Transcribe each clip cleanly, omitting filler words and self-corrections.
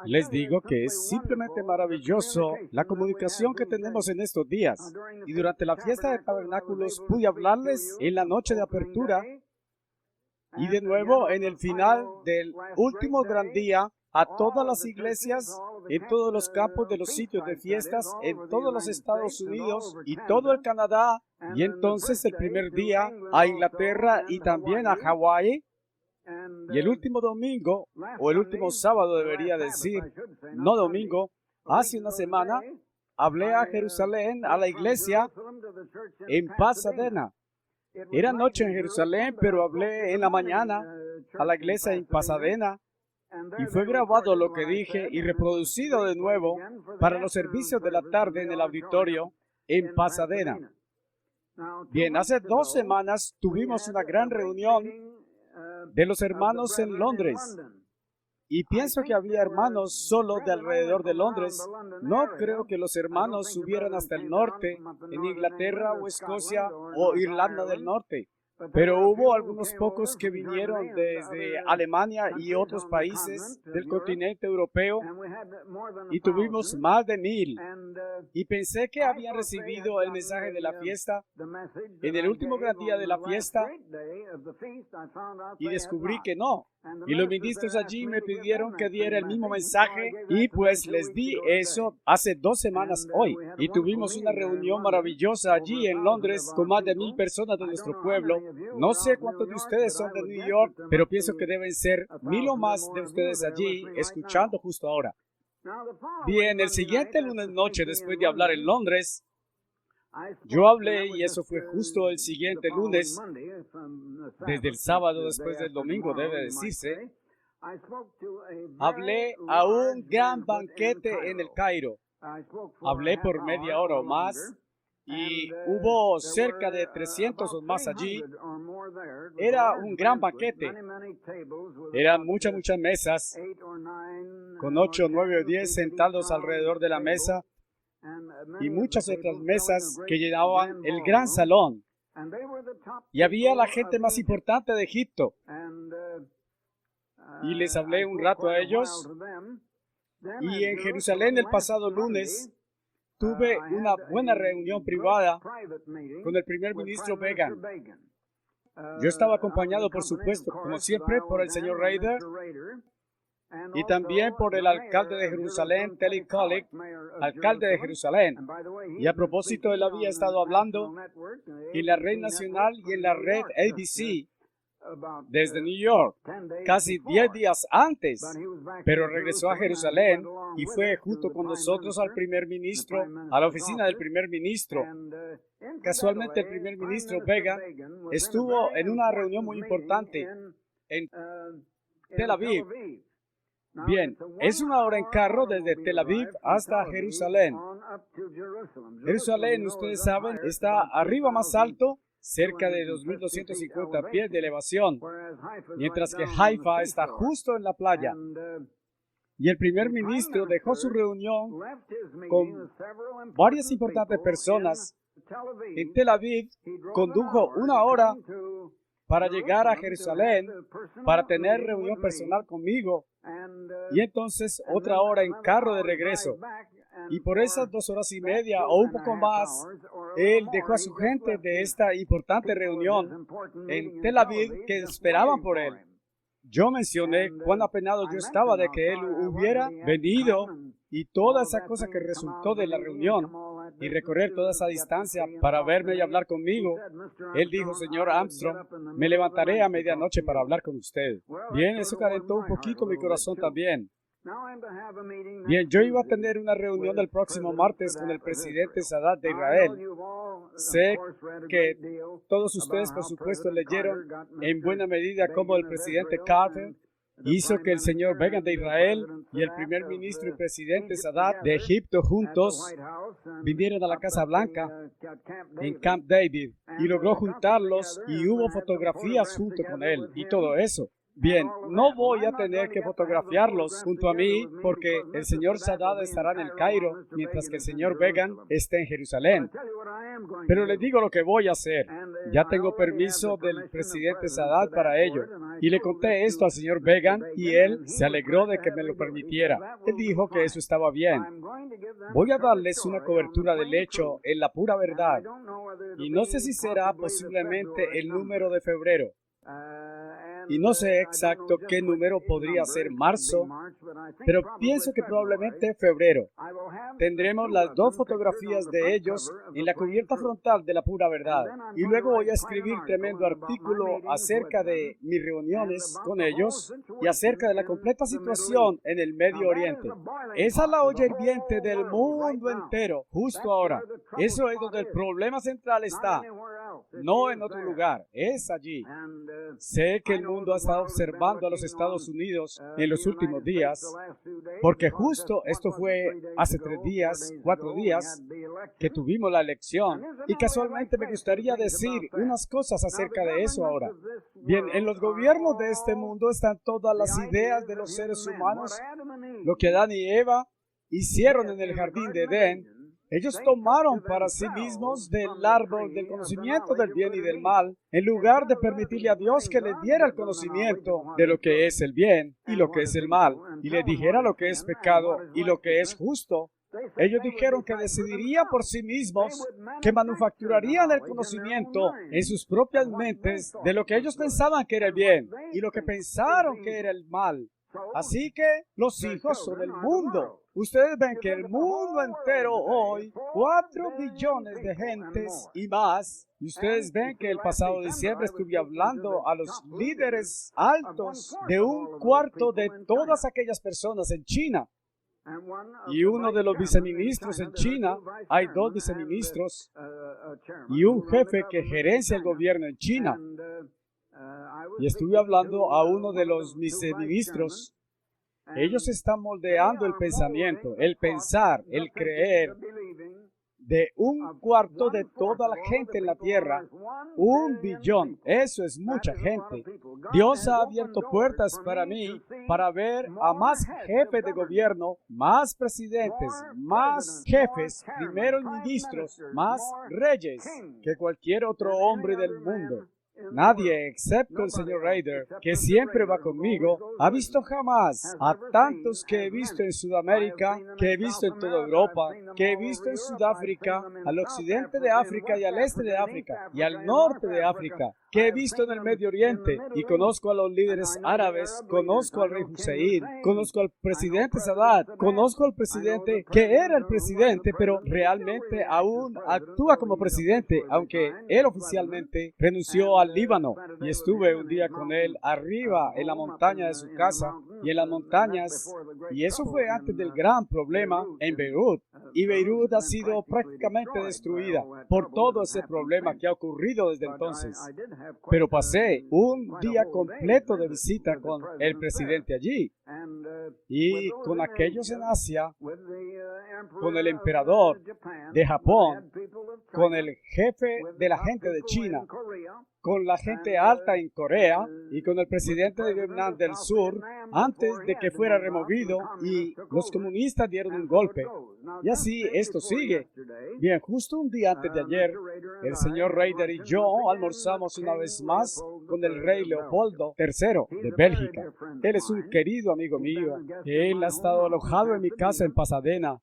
Les digo que es simplemente maravilloso la comunicación que tenemos en estos días. Y durante la fiesta de tabernáculos pude hablarles en la noche de apertura y de nuevo en el final del último gran día a todas las iglesias, en todos los campos de los sitios de fiestas, en todos los Estados Unidos y todo el Canadá, y entonces el primer día a Inglaterra y también a Hawái. Y el último domingo, o el último sábado debería decir, no domingo, hace una semana, hablé a Jerusalén, a la iglesia en Pasadena. Era noche en Jerusalén, pero hablé en la mañana a la iglesia en Pasadena. Y fue grabado lo que dije y reproducido de nuevo para los servicios de la tarde en el auditorio en Pasadena. Bien, hace 2 semanas tuvimos una gran reunión de los hermanos en Londres. Y pienso que había hermanos solo de alrededor de Londres. No creo que los hermanos subieran hasta el norte, en Inglaterra o Escocia o Irlanda del Norte. Pero hubo algunos pocos que vinieron desde Alemania y otros países del continente europeo y tuvimos más de 1000. Y pensé que habían recibido el mensaje de la fiesta en el último gran día de la fiesta y descubrí que no. Y los ministros allí me pidieron que diera el mismo mensaje y pues les di eso hace 2 semanas hoy. Y tuvimos una reunión maravillosa allí en Londres con más de 1000 personas de nuestro pueblo. No sé cuántos de ustedes son de New York, pero pienso que deben ser 1000 o más de ustedes allí escuchando justo ahora. Bien, el siguiente lunes noche, después de hablar en Londres, yo hablé, y eso fue justo el siguiente lunes, desde el sábado después del domingo, debe decirse, hablé a un gran banquete en el Cairo. Hablé por media hora o más, y hubo cerca de 300 o más allí. Era un gran banquete. Eran muchas mesas, con 8, 9 o 10 sentados alrededor de la mesa, y muchas otras mesas que llenaban el gran salón. Y había la gente más importante de Egipto. Y les hablé un rato a ellos. Y en Jerusalén el pasado lunes tuve una buena reunión privada con el primer ministro Begin. Yo estaba acompañado, por supuesto, como siempre, por el señor Rader y también por el alcalde de Jerusalén, Telly Kolik, alcalde de Jerusalén. Y a propósito, él había estado hablando en la red nacional y en la red ABC desde New York, casi 10 días antes, pero regresó a Jerusalén y fue junto con nosotros al primer ministro, a la oficina del primer ministro. Casualmente, el primer ministro Begin estuvo en una reunión muy importante en Tel Aviv. Bien, es 1 hora en carro desde Tel Aviv hasta Jerusalén. Jerusalén, ustedes saben, está arriba más alto, cerca de 2.250 pies de elevación, mientras que Haifa está justo en la playa. Y el primer ministro dejó su reunión con varias importantes personas en Tel Aviv, condujo 1 hora para llegar a Jerusalén, para tener reunión personal conmigo, y entonces otra hora en carro de regreso. Y por esas 2 horas y media o un poco más, él dejó a su gente de esta importante reunión en Tel Aviv que esperaban por él. Yo mencioné cuán apenado yo estaba de que él hubiera venido y toda esa cosa que resultó de la reunión y recorrer toda esa distancia para verme y hablar conmigo. Él dijo: señor Armstrong, me levantaré a medianoche para hablar con usted. Bien, eso calentó un poquito mi corazón también. Bien, yo iba a tener una reunión el próximo martes con el presidente Sadat de Israel. Sé que todos ustedes, por supuesto, leyeron en buena medida cómo el presidente Carter hizo que el señor Begin de Israel y el primer ministro y presidente Sadat de Egipto juntos vinieron a la Casa Blanca en Camp David y logró juntarlos y hubo fotografías junto con él y todo eso. Bien, no voy a tener que fotografiarlos junto a mí porque el señor Sadat estará en el Cairo, mientras que el señor Begin esté en Jerusalén. Pero les digo lo que voy a hacer. Ya tengo permiso del presidente Sadat para ello. Y le conté esto al señor Begin y él se alegró de que me lo permitiera. Él dijo que eso estaba bien. Voy a darles una cobertura del hecho en la pura verdad. Y no sé si será posiblemente el número de febrero. Y no sé exacto qué número podría ser marzo, pero pienso que probablemente febrero. Tendremos las dos fotografías de ellos en la cubierta frontal de la pura verdad. Y luego voy a escribir tremendo artículo acerca de mis reuniones con ellos y acerca de la completa situación en el Medio Oriente. Esa es la olla hirviente del mundo entero, justo ahora. Eso es donde el problema central está. No en otro lugar, es allí. Sé que el mundo ha estado observando a los Estados Unidos en los últimos días, porque justo esto fue hace 4 días, que tuvimos la elección, y casualmente me gustaría decir unas cosas acerca de eso ahora. Bien, en los gobiernos de este mundo están todas las ideas de los seres humanos, lo que Adán y Eva hicieron en el jardín de Edén. Ellos tomaron para sí mismos del árbol del conocimiento del bien y del mal, en lugar de permitirle a Dios que les diera el conocimiento de lo que es el bien y lo que es el mal, y les dijera lo que es pecado y lo que es justo. Ellos dijeron que decidirían por sí mismos, que manufacturarían el conocimiento en sus propias mentes de lo que ellos pensaban que era el bien y lo que pensaron que era el mal. Así que los hijos son el mundo. Ustedes ven que el mundo entero hoy, 4 billones de gentes y más, y ustedes ven que el pasado diciembre estuve hablando a los líderes altos de 1/4 de todas aquellas personas en China. Y uno de los viceministros en China, hay 2 viceministros y un jefe que gerencia el gobierno en China. Y estuve hablando a uno de los viceministros. Ellos están moldeando el pensamiento, el pensar, el creer de 1/4 de toda la gente en la tierra. 1 billón, eso es mucha gente. Dios ha abierto puertas para mí para ver a más jefes de gobierno, más presidentes, más jefes, primeros ministros, más reyes que cualquier otro hombre del mundo. Nadie, excepto el señor Rader, que siempre va conmigo, ha visto jamás a tantos que he visto en Sudamérica, que he visto en toda Europa, que he visto en Sudáfrica, al occidente de África y al este de África y al norte de África, que he visto en el Medio Oriente, y conozco a los líderes árabes, conozco al rey Hussein, conozco al presidente Sadat, conozco al presidente que era el presidente, pero realmente aún actúa como presidente, aunque él oficialmente renunció al Líbano. Y estuve un día con él arriba en la montaña de su casa y en las montañas, y eso fue antes del gran problema en Beirut. Y Beirut ha sido prácticamente destruida por todo ese problema que ha ocurrido desde entonces. Pero pasé un día completo de visita con el presidente allí y con aquellos en Asia, con el emperador de Japón, con el jefe de la gente de China, con la gente alta en Corea y con el presidente de Vietnam del Sur antes de que fuera removido y los comunistas dieron un golpe. Y así esto sigue. Bien, justo un día antes de ayer, el señor Rader y yo almorzamos una vez más con el rey Leopoldo III de Bélgica. Él es un querido amigo mío. Él ha estado alojado en mi casa en Pasadena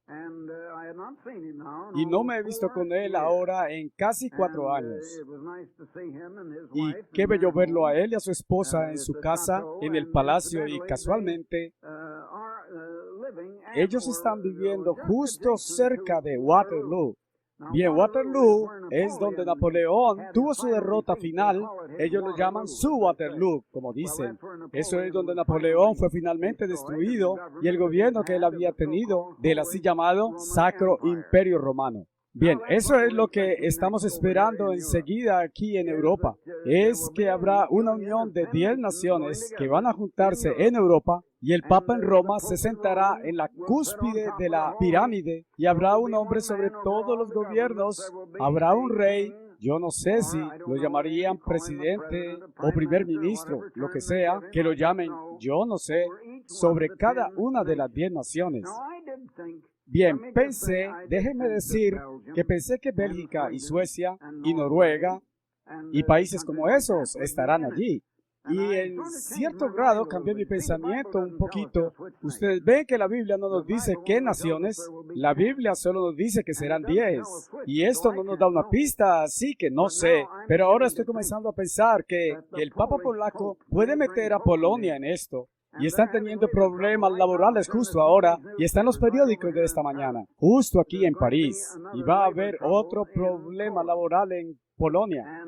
y no me he visto con él ahora en casi 4 años. Y qué bello verlo a él y a su esposa en su casa, en el palacio, y casualmente ellos están viviendo justo cerca de Waterloo. Bien, Waterloo es donde Napoleón tuvo su derrota final. Ellos lo llaman su Waterloo, como dicen. Eso es donde Napoleón fue finalmente destruido y el gobierno que él había tenido del así llamado Sacro Imperio Romano. Bien, eso es lo que estamos esperando enseguida aquí en Europa. Es que habrá una unión de 10 naciones que van a juntarse en Europa y el Papa en Roma se sentará en la cúspide de la pirámide y habrá un hombre sobre todos los gobiernos, habrá un rey Yo no sé si lo llamarían presidente o primer ministro, lo que sea, que lo llamen, yo no sé, sobre cada una de las 10 naciones. Bien, déjenme decir que pensé que Bélgica y Suecia y Noruega y países como esos estarán allí. Y en cierto grado cambié mi pensamiento un poquito. Ustedes ven que la Biblia no nos dice qué naciones, la Biblia solo nos dice que serán 10. Y esto no nos da una pista, así que no sé. Pero ahora estoy comenzando a pensar que el Papa polaco puede meter a Polonia en esto. Y están teniendo problemas laborales justo ahora, y están los periódicos de esta mañana, justo aquí en París. Y va a haber otro problema laboral en Polonia.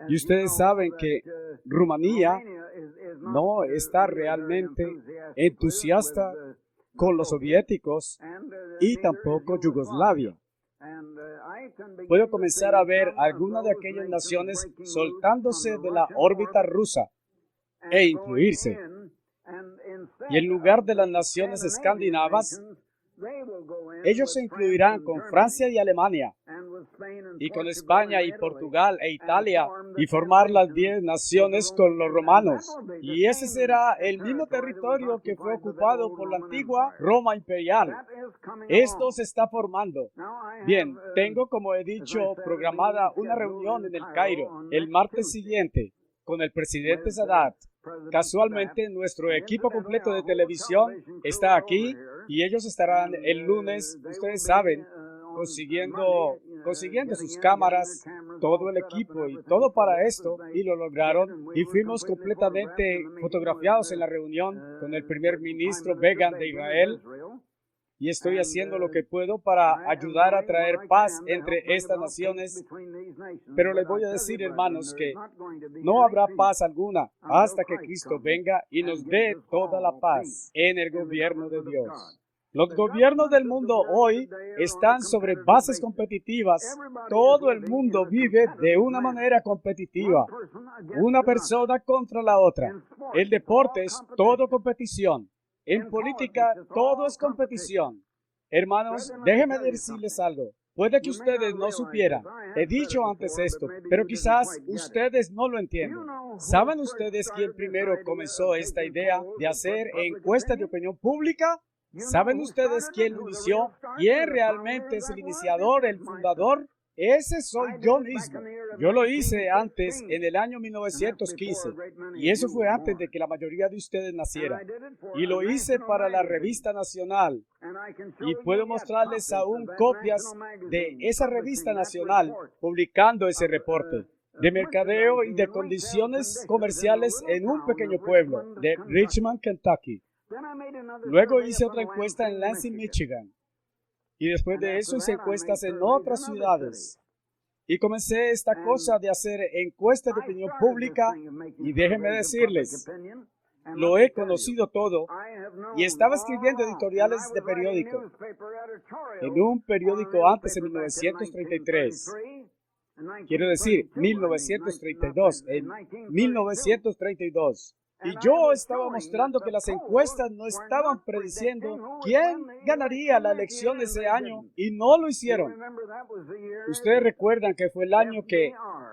Y ustedes saben que Rumanía no está realmente entusiasta con los soviéticos y tampoco Yugoslavia. Puedo comenzar a ver algunas de aquellas naciones soltándose de la órbita rusa e incluirse. Y en lugar de las naciones escandinavas, ellos se incluirán con Francia y Alemania, y con España y Portugal e Italia, y formar las 10 naciones con los romanos. Y ese será el mismo territorio que fue ocupado por la antigua Roma imperial. Esto se está formando. Bien, tengo, como he dicho, programada una reunión en el Cairo el martes siguiente con el presidente Sadat. Casualmente, nuestro equipo completo de televisión está aquí y ellos estarán el lunes, ustedes saben, consiguiendo sus cámaras, todo el equipo y todo para esto, y lo lograron. Y fuimos completamente fotografiados en la reunión con el primer ministro Begin de Israel. Y estoy haciendo lo que puedo para ayudar a traer paz entre estas naciones. Pero les voy a decir, hermanos, que no habrá paz alguna hasta que Cristo venga y nos dé toda la paz en el gobierno de Dios. Los gobiernos del mundo hoy están sobre bases competitivas. Todo el mundo vive de una manera competitiva. Una persona contra la otra. El deporte es todo competición. En política, todo es competición. Hermanos, déjenme decirles algo. Puede que ustedes no supieran. He dicho antes esto, pero quizás ustedes no lo entienden. ¿Saben ustedes quién primero comenzó esta idea de hacer encuestas de opinión pública? ¿Saben ustedes quién lo inició? ¿Quién realmente es el iniciador, el fundador? Ese soy yo mismo. Yo lo hice antes, en el año 1915, y eso fue antes de que la mayoría de ustedes nacieran. Y lo hice para la revista nacional. Y puedo mostrarles aún copias de esa revista nacional publicando ese reporte de mercadeo y de condiciones comerciales en un pequeño pueblo de Richmond, Kentucky. Luego hice otra encuesta en Lansing, Michigan. Y después de eso hice encuestas en otras ciudades. Y comencé esta cosa de hacer encuestas de opinión pública. Y déjenme decirles, lo he conocido todo. Y estaba escribiendo editoriales de periódico. En un periódico antes de 1933. Quiero decir, 1932. En 1932. Y yo estaba mostrando que las encuestas no estaban prediciendo quién ganaría la elección ese año, y no lo hicieron. Ustedes recuerdan que fue el año que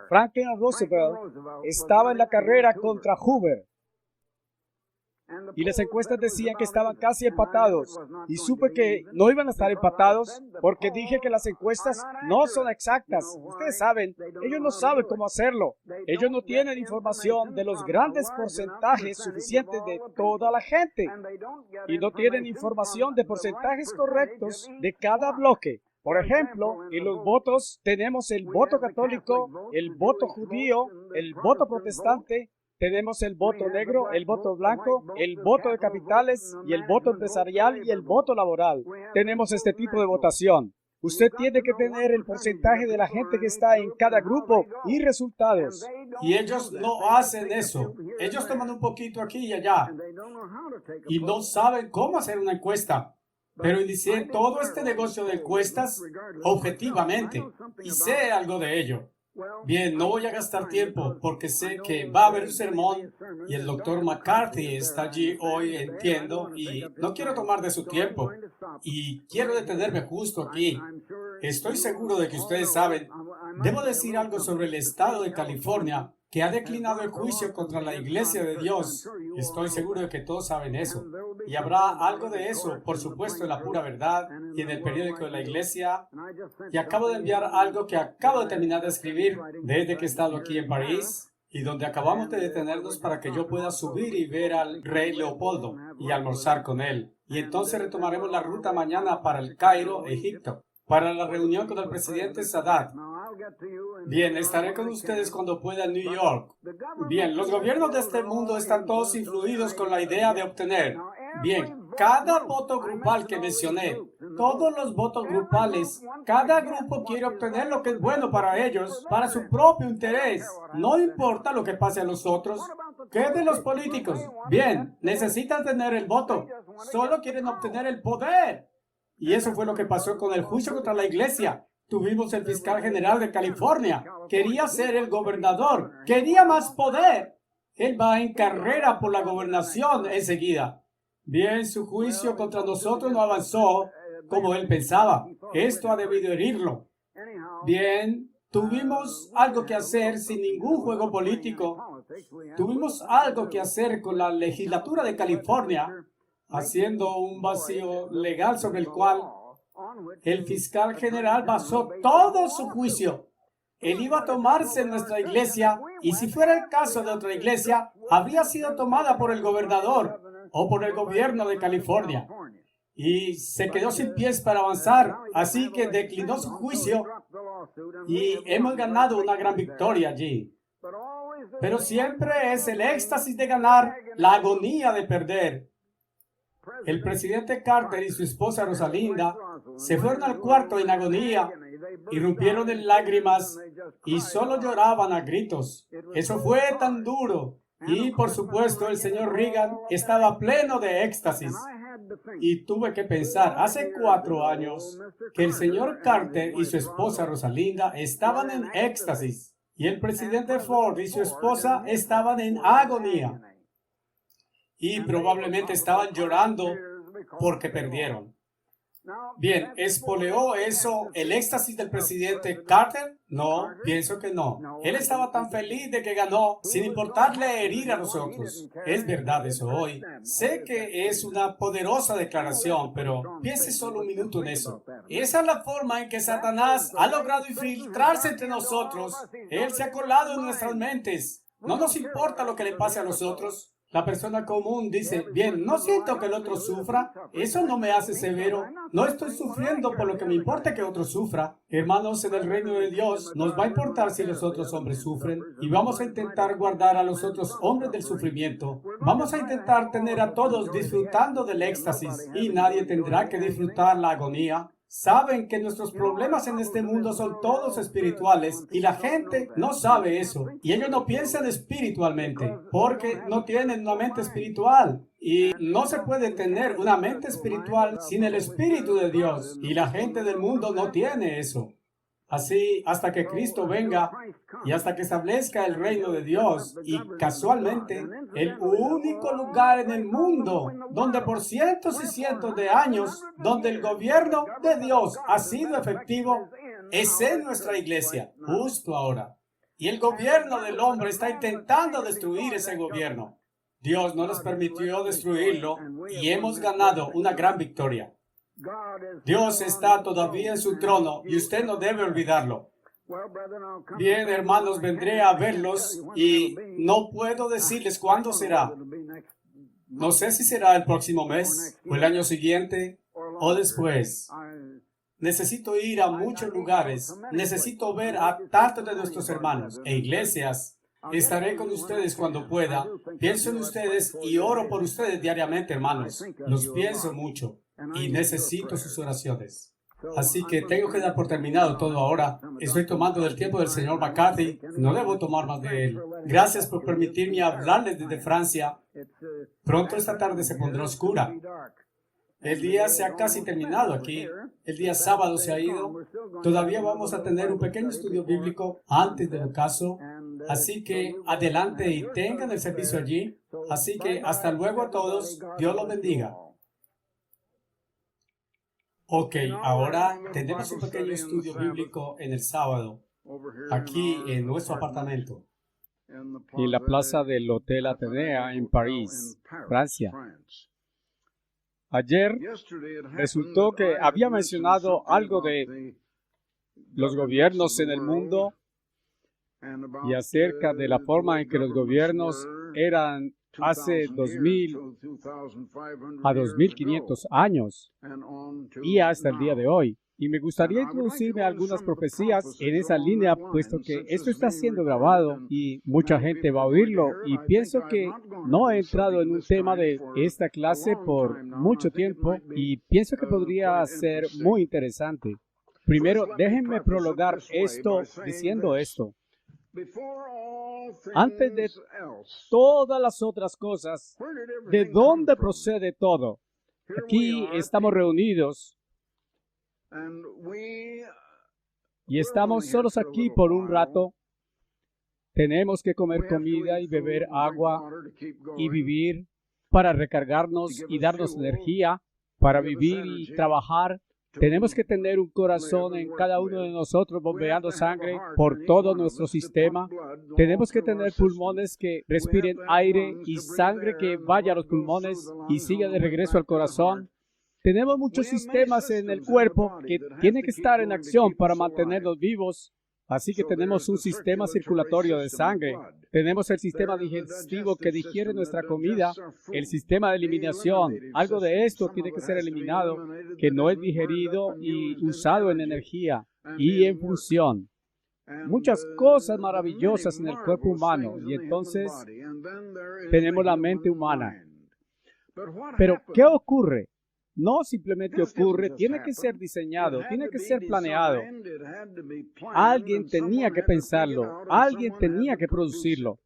Franklin Roosevelt estaba en la carrera contra Hoover. Y las encuestas decían que estaban casi empatados. Y supe que no iban a estar empatados porque dije que las encuestas no son exactas. Ustedes saben, ellos no saben cómo hacerlo. Ellos no tienen información de los grandes porcentajes suficientes de toda la gente. Y no tienen información de porcentajes correctos de cada bloque. Por ejemplo, en los votos tenemos el voto católico, el voto judío, el voto protestante. Tenemos el voto negro, el voto blanco, el voto de capitales y el voto empresarial y el voto laboral. Tenemos este tipo de votación. Usted tiene que tener el porcentaje de la gente que está en cada grupo y resultados. Y ellos no hacen eso. Ellos toman un poquito aquí y allá. Y no saben cómo hacer una encuesta. Pero inicié todo este negocio de encuestas objetivamente y sé algo de ello. Bien, no voy a gastar tiempo porque sé que va a haber un sermón y el doctor McCarthy está allí hoy, entiendo, y no quiero tomar de su tiempo. Y quiero detenerme justo aquí. Estoy seguro de que ustedes saben, Debo decir algo sobre el estado de California, que ha declinado el juicio contra la Iglesia de Dios. Estoy seguro de que todos saben eso. Y habrá algo de eso, por supuesto, en La Pura Verdad y en el periódico de la Iglesia. Y acabo de enviar algo que acabo de terminar de escribir desde que he estado aquí en París y donde acabamos de detenernos para que yo pueda subir y ver al rey Leopoldo y almorzar con él. Y entonces retomaremos la ruta mañana para el Cairo, Egipto, para la reunión con el presidente Sadat. Bien, estaré con ustedes cuando pueda en New York. Bien, los gobiernos de este mundo están todos influidos con la idea de obtener. Bien, cada voto grupal que mencioné, todos los votos grupales, cada grupo quiere obtener lo que es bueno para ellos, para su propio interés. No importa lo que pase a los otros. ¿Qué de los políticos? Bien, necesitan tener el voto. Solo quieren obtener el poder. Y eso fue lo que pasó con el juicio contra la Iglesia. Tuvimos el fiscal general de California. Quería ser el gobernador. Quería más poder. Él va en carrera por la gobernación enseguida. Bien, su juicio contra nosotros no avanzó como él pensaba. Esto ha debido herirlo. Bien, tuvimos algo que hacer sin ningún juego político. Tuvimos algo que hacer con la legislatura de California, haciendo un vacío legal sobre el cual el fiscal general basó todo su juicio. Él iba a tomarse en nuestra iglesia y si fuera el caso de otra iglesia, habría sido tomada por el gobernador o por el gobierno de California. Y se quedó sin pies para avanzar, así que declinó su juicio y hemos ganado una gran victoria allí. Pero siempre es el éxtasis de ganar, la agonía de perder. El presidente Carter y su esposa Rosalinda se fueron al cuarto en agonía, irrumpieron en lágrimas y solo lloraban a gritos. Eso fue tan duro. Y, por supuesto, el señor Reagan estaba pleno de éxtasis. Y tuve que pensar, hace 4 años, que el señor Carter y su esposa Rosalinda estaban en éxtasis. Y el presidente Ford y su esposa estaban en agonía. Y probablemente estaban llorando porque perdieron. Bien, ¿espoleó eso el éxtasis del presidente Carter? No, pienso que no. Él estaba tan feliz de que ganó, sin importarle herir a los otros. Es verdad eso hoy. Sé que es una poderosa declaración, pero piense solo un minuto en eso. Esa es la forma en que Satanás ha logrado infiltrarse entre nosotros. Él se ha colado en nuestras mentes. No nos importa lo que le pase a los otros. La persona común dice, bien, no siento que el otro sufra, eso no me hace severo, no estoy sufriendo por lo que me importa que otro sufra. Hermanos, en el reino de Dios nos va a importar si los otros hombres sufren y vamos a intentar guardar a los otros hombres del sufrimiento. Vamos a intentar tener a todos disfrutando del éxtasis y nadie tendrá que disfrutar la agonía. Saben que nuestros problemas en este mundo son todos espirituales y la gente no sabe eso y ellos no piensan espiritualmente porque no tienen una mente espiritual y no se puede tener una mente espiritual sin el Espíritu de Dios y la gente del mundo no tiene eso. Así, hasta que Cristo venga y hasta que establezca el reino de Dios, y casualmente, el único lugar en el mundo donde por cientos y cientos de años, donde el gobierno de Dios ha sido efectivo, es en nuestra iglesia, justo ahora. Y el gobierno del hombre está intentando destruir ese gobierno. Dios no nos permitió destruirlo y hemos ganado una gran victoria. Dios está todavía en su trono y usted no debe olvidarlo. Bien, hermanos, vendré a verlos y no puedo decirles cuándo será. No sé si será el próximo mes, o el año siguiente, o después. Necesito ir a muchos lugares. Necesito ver a tantos de nuestros hermanos e iglesias. Estaré con ustedes cuando pueda. Pienso en ustedes y oro por ustedes diariamente, hermanos. Los pienso mucho y necesito sus oraciones. Así que tengo que dar por terminado todo ahora. Estoy tomando del tiempo del señor McCarthy. No debo tomar más de él. Gracias por permitirme hablarles desde Francia. Pronto esta tarde se pondrá oscura. El día se ha casi terminado aquí. El día sábado se ha ido. Todavía vamos a tener un pequeño estudio bíblico antes del ocaso. Así que adelante y tengan el servicio allí. Así que hasta luego a todos. Dios los bendiga. Ok, ahora tenemos un pequeño estudio bíblico en el sábado. aquí en nuestro apartamento. en la plaza del Hotel Athénée en París, Francia. Ayer resultó que había mencionado algo de los gobiernos en el mundo y acerca de la forma en que los gobiernos eran hace 2000 a 2500 años y hasta el día de hoy. Y me gustaría introducirme algunas profecías en esa línea, puesto que esto está siendo grabado y mucha gente va a oírlo. Y pienso que no he entrado en un tema de esta clase por mucho tiempo y pienso que podría ser muy interesante. Primero, déjenme prologar esto diciendo esto. Antes de todas las otras cosas, ¿de dónde procede todo? Aquí estamos reunidos y estamos solos aquí por un rato. Tenemos que comer comida y beber agua y vivir para recargarnos y darnos energía para vivir y trabajar. Tenemos que tener un corazón en cada uno de nosotros bombeando sangre por todo nuestro sistema. Tenemos que tener pulmones que respiren aire y sangre que vaya a los pulmones y siga de regreso al corazón. Tenemos muchos sistemas en el cuerpo que tienen que estar en acción para mantenernos vivos. Así que tenemos un sistema circulatorio de sangre. Tenemos el sistema digestivo que digiere nuestra comida, el sistema de eliminación. Algo de esto tiene que ser eliminado, que no es digerido y usado en energía y en función. Muchas cosas maravillosas en el cuerpo humano. Y entonces tenemos la mente humana. Pero, ¿qué ocurre? No simplemente ocurre, tiene que ser diseñado, tiene que ser planeado. Alguien tenía que pensarlo, alguien tenía que producirlo.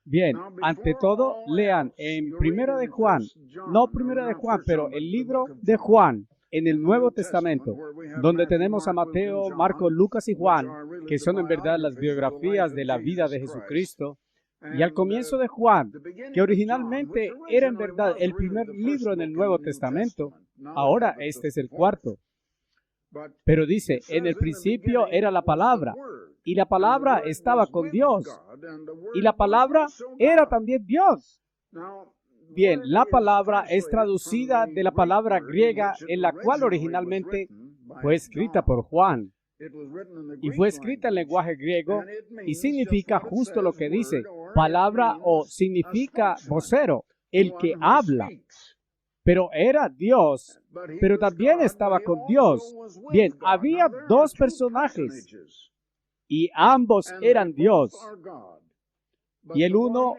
Bien, ante todo, lean en Primera de Juan, no Primera de Juan, pero el libro de Juan, en el Nuevo Testamento, donde tenemos a Mateo, Marcos, Lucas y Juan, que son en verdad las biografías de la vida de Jesucristo. Y al comienzo de Juan, que originalmente era en verdad el primer libro en el Nuevo Testamento, ahora este es el cuarto. Pero dice, en el principio era la palabra, y la palabra estaba con Dios, y la palabra era también Dios. Bien, la palabra es traducida de la palabra griega en la cual originalmente fue escrita por Juan. Y fue escrita en lenguaje griego y significa justo lo que dice, palabra o significa vocero, el que habla. Pero era Dios, pero también estaba con Dios. Bien, había dos personajes y ambos eran Dios. Y el uno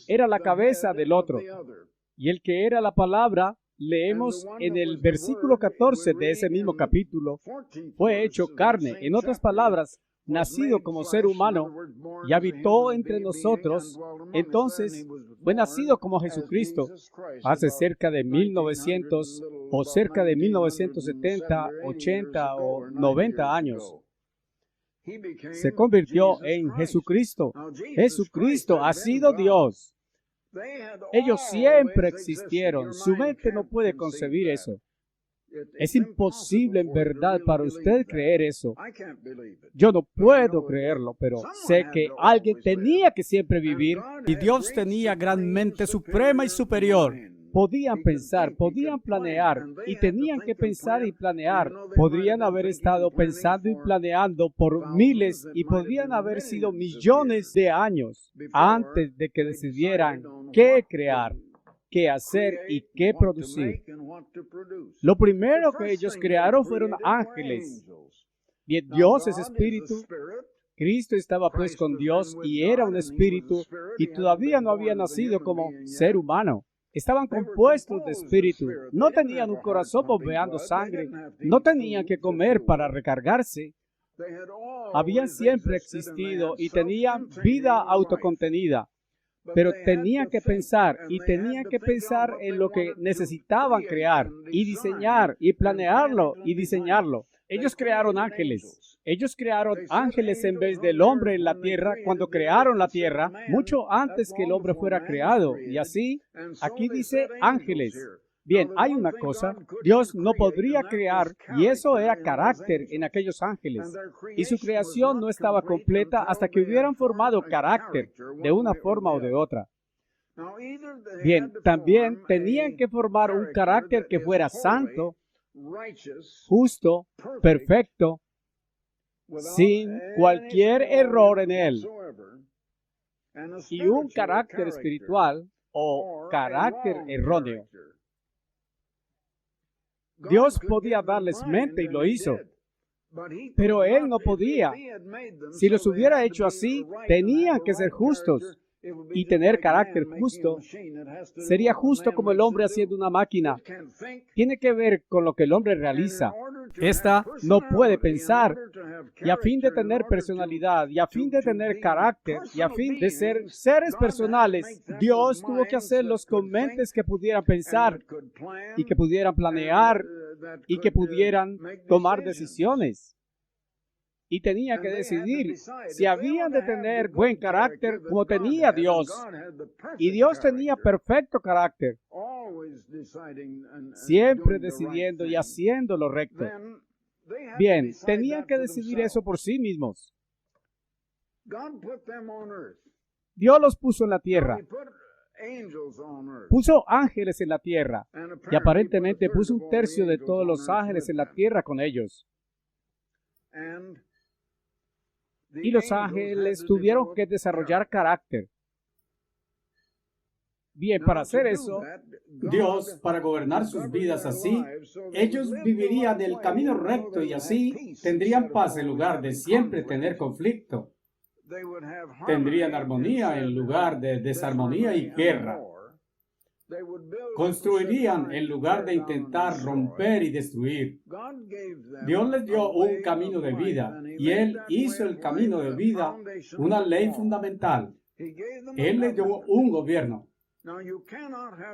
era la cabeza del otro. Y el que era la palabra, leemos en el versículo 14 de ese mismo capítulo, fue hecho carne, en otras palabras, nacido como ser humano y habitó entre nosotros. Entonces, fue nacido como Jesucristo hace cerca de 1900 o cerca de 1970, 80 o 90 años. Se convirtió en Jesucristo. Jesucristo ha sido Dios. Ellos siempre existieron. Su mente no puede concebir eso. Es imposible en verdad para usted creer eso. Yo no puedo creerlo, pero sé que alguien tenía que siempre vivir y Dios tenía gran mente suprema y superior. Podían pensar, podían planear y tenían que pensar y planear. Podrían haber estado pensando y planeando por miles y podrían haber sido millones de años antes de que decidieran qué crear, qué hacer y qué producir. Lo primero que ellos crearon fueron ángeles. Bien, Dios es espíritu. Cristo estaba pues con Dios y era un espíritu y todavía no había nacido como ser humano. Estaban compuestos de espíritu. No tenían un corazón bombeando sangre. No tenían que comer para recargarse. Habían siempre existido y tenían vida autocontenida. Pero tenían que pensar y tenían que pensar en lo que necesitaban crear y diseñar y planearlo y diseñarlo. Ellos crearon ángeles. Ellos crearon ángeles en vez del hombre en la tierra cuando crearon la tierra, mucho antes que el hombre fuera creado. Y así, aquí dice ángeles. Bien, hay una cosa, Dios no podría crear, y eso era carácter en aquellos ángeles, y su creación no estaba completa hasta que hubieran formado carácter de una forma o de otra. Bien, también tenían que formar un carácter que fuera santo, justo, perfecto, sin cualquier error en él, y un carácter espiritual o carácter erróneo. Dios podía darles mente y lo hizo, pero Él no podía. Si los hubiera hecho así, tenían que ser justos y tener carácter justo. Sería justo como el hombre haciendo una máquina. Tiene que ver con lo que el hombre realiza. Esta no puede pensar, y a fin de tener personalidad, y a fin de tener carácter, y a fin de ser seres personales, Dios tuvo que hacerlos con mentes que pudieran pensar, y que pudieran planear, y que pudieran tomar decisiones. Y tenía que decidir si habían de tener buen carácter como tenía Dios. Y Dios tenía perfecto carácter, siempre decidiendo y haciendo lo recto. Bien, tenían que decidir eso por sí mismos. Dios los puso en la tierra. Puso ángeles en la tierra. Y aparentemente puso un tercio de todos los ángeles en la tierra con ellos. Y los ángeles tuvieron que desarrollar carácter. Bien, para hacer eso, Dios, para gobernar sus vidas así, ellos vivirían el camino recto y así tendrían paz en lugar de siempre tener conflicto. Tendrían armonía en lugar de desarmonía y guerra. Construirían en lugar de intentar romper y destruir. Dios les dio un camino de vida y Él hizo el camino de vida una ley fundamental. Él les dio un gobierno.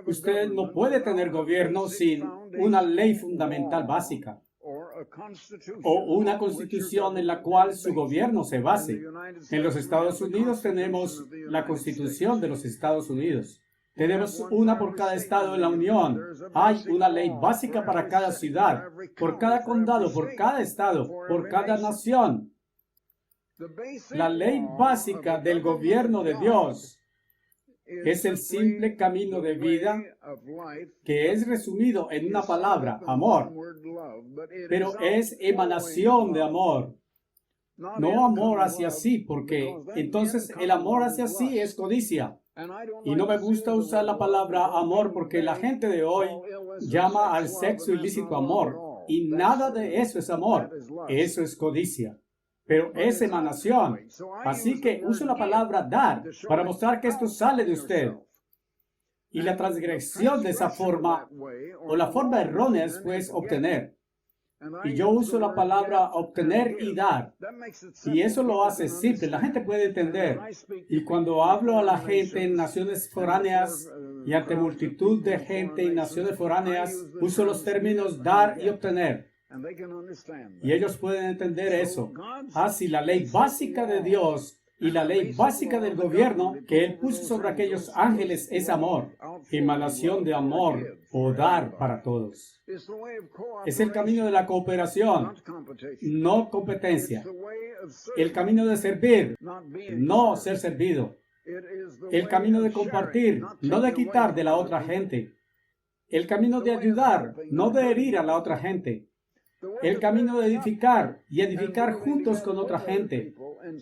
Usted no puede tener gobierno sin una ley fundamental básica o una constitución en la cual su gobierno se base. En los Estados Unidos tenemos la Constitución de los Estados Unidos. Tenemos una por cada estado en la Unión. Hay una ley básica para cada ciudad, por cada condado, por cada estado, por cada nación. La ley básica del gobierno de Dios es el simple camino de vida que es resumido en una palabra, amor, pero es emanación de amor. No amor hacia sí, porque entonces el amor hacia sí es codicia. Y no me gusta usar la palabra amor porque la gente de hoy llama al sexo ilícito amor. Y nada de eso es amor. Eso es codicia. Pero es emanación. Así que uso la palabra dar para mostrar que esto sale de usted. Y la transgresión de esa forma, o la forma errónea, es pues obtener. Y yo uso la palabra obtener y dar. Y eso lo hace simple. La gente puede entender. Y cuando hablo a la gente en naciones foráneas y ante multitud de gente en naciones foráneas, uso los términos dar y obtener. Y ellos pueden entender eso. Así, la ley básica de Dios y la ley básica del gobierno que Él puso sobre aquellos ángeles es amor, emanación de amor o dar para todos. Es el camino de la cooperación, no competencia. El camino de servir, no ser servido. El camino de compartir, no de quitar de la otra gente. El camino de ayudar, no de herir a la otra gente. El camino de edificar y edificar juntos con otra gente,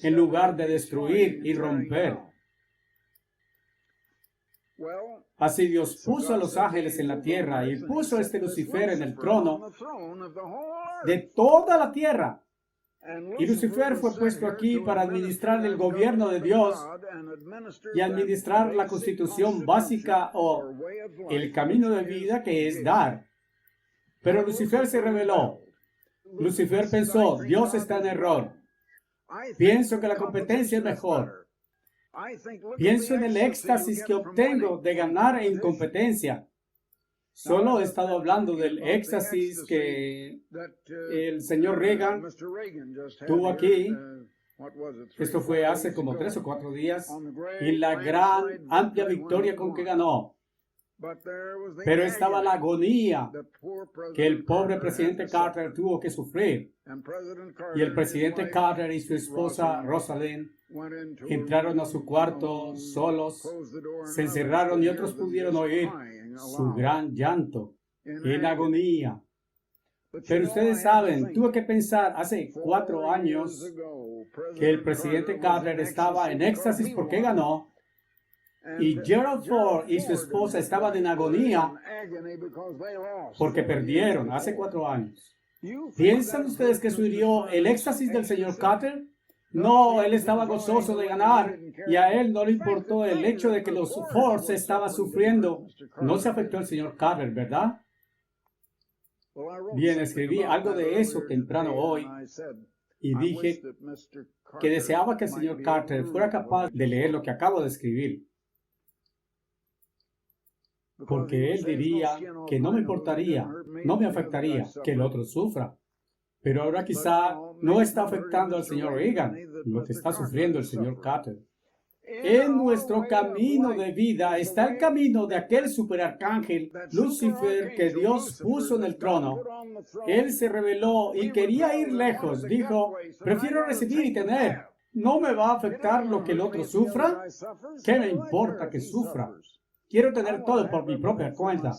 en lugar de destruir y romper. Así Dios puso a los ángeles en la tierra y puso a este Lucifer en el trono de toda la tierra. Y Lucifer fue puesto aquí para administrar el gobierno de Dios y administrar la constitución básica o el camino de vida que es dar. Pero Lucifer se rebeló. Lucifer pensó, Dios está en error. Pienso que la competencia es mejor. Pienso en el éxtasis que obtengo de ganar en competencia. Solo he estado hablando del éxtasis que el señor Reagan tuvo aquí. Esto fue hace como 3 o 4 días. Y la gran, amplia victoria con que ganó. Pero estaba la agonía que el pobre presidente Carter tuvo que sufrir. Y el presidente Carter y su esposa Rosalind entraron a su cuarto solos, se encerraron y otros pudieron oír su gran llanto en agonía. Pero ustedes saben, tuve que pensar hace 4 años que el presidente Carter estaba en éxtasis porque ganó, y Gerald Ford y su esposa estaban en agonía porque perdieron hace 4 años. ¿Piensan ustedes que eso hirió el éxtasis del señor Carter? No, él estaba gozoso de ganar y a él no le importó el hecho de que los Fords estaban sufriendo. No se afectó el señor Carter, ¿verdad? Bien, escribí algo de eso temprano hoy y dije que deseaba que el señor Carter fuera capaz de leer lo que acabo de escribir. Porque él diría que no me importaría, no me afectaría que el otro sufra. Pero ahora quizá no está afectando al señor Reagan lo que está sufriendo el señor Carter. En nuestro camino de vida está el camino de aquel superarcángel Lucifer que Dios puso en el trono. Él se rebeló y quería ir lejos. Dijo, prefiero recibir y tener. ¿No me va a afectar lo que el otro sufra? ¿Qué me importa que sufra? Quiero tener todo por mi propia cuenta.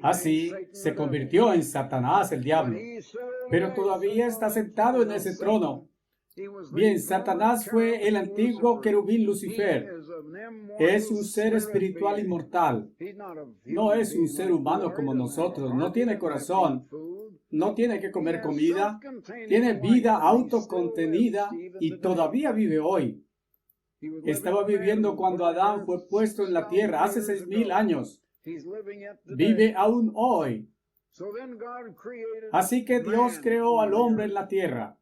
Así se convirtió en Satanás el diablo, pero todavía está sentado en ese trono. Bien, Satanás fue el antiguo querubín Lucifer. Es un ser espiritual inmortal. No es un ser humano como nosotros. No tiene corazón. No tiene que comer comida. Tiene vida autocontenida y todavía vive hoy. Estaba viviendo cuando Adán fue puesto en la tierra hace 6,000 años. Vive aún hoy. Así que Dios creó al hombre en la tierra.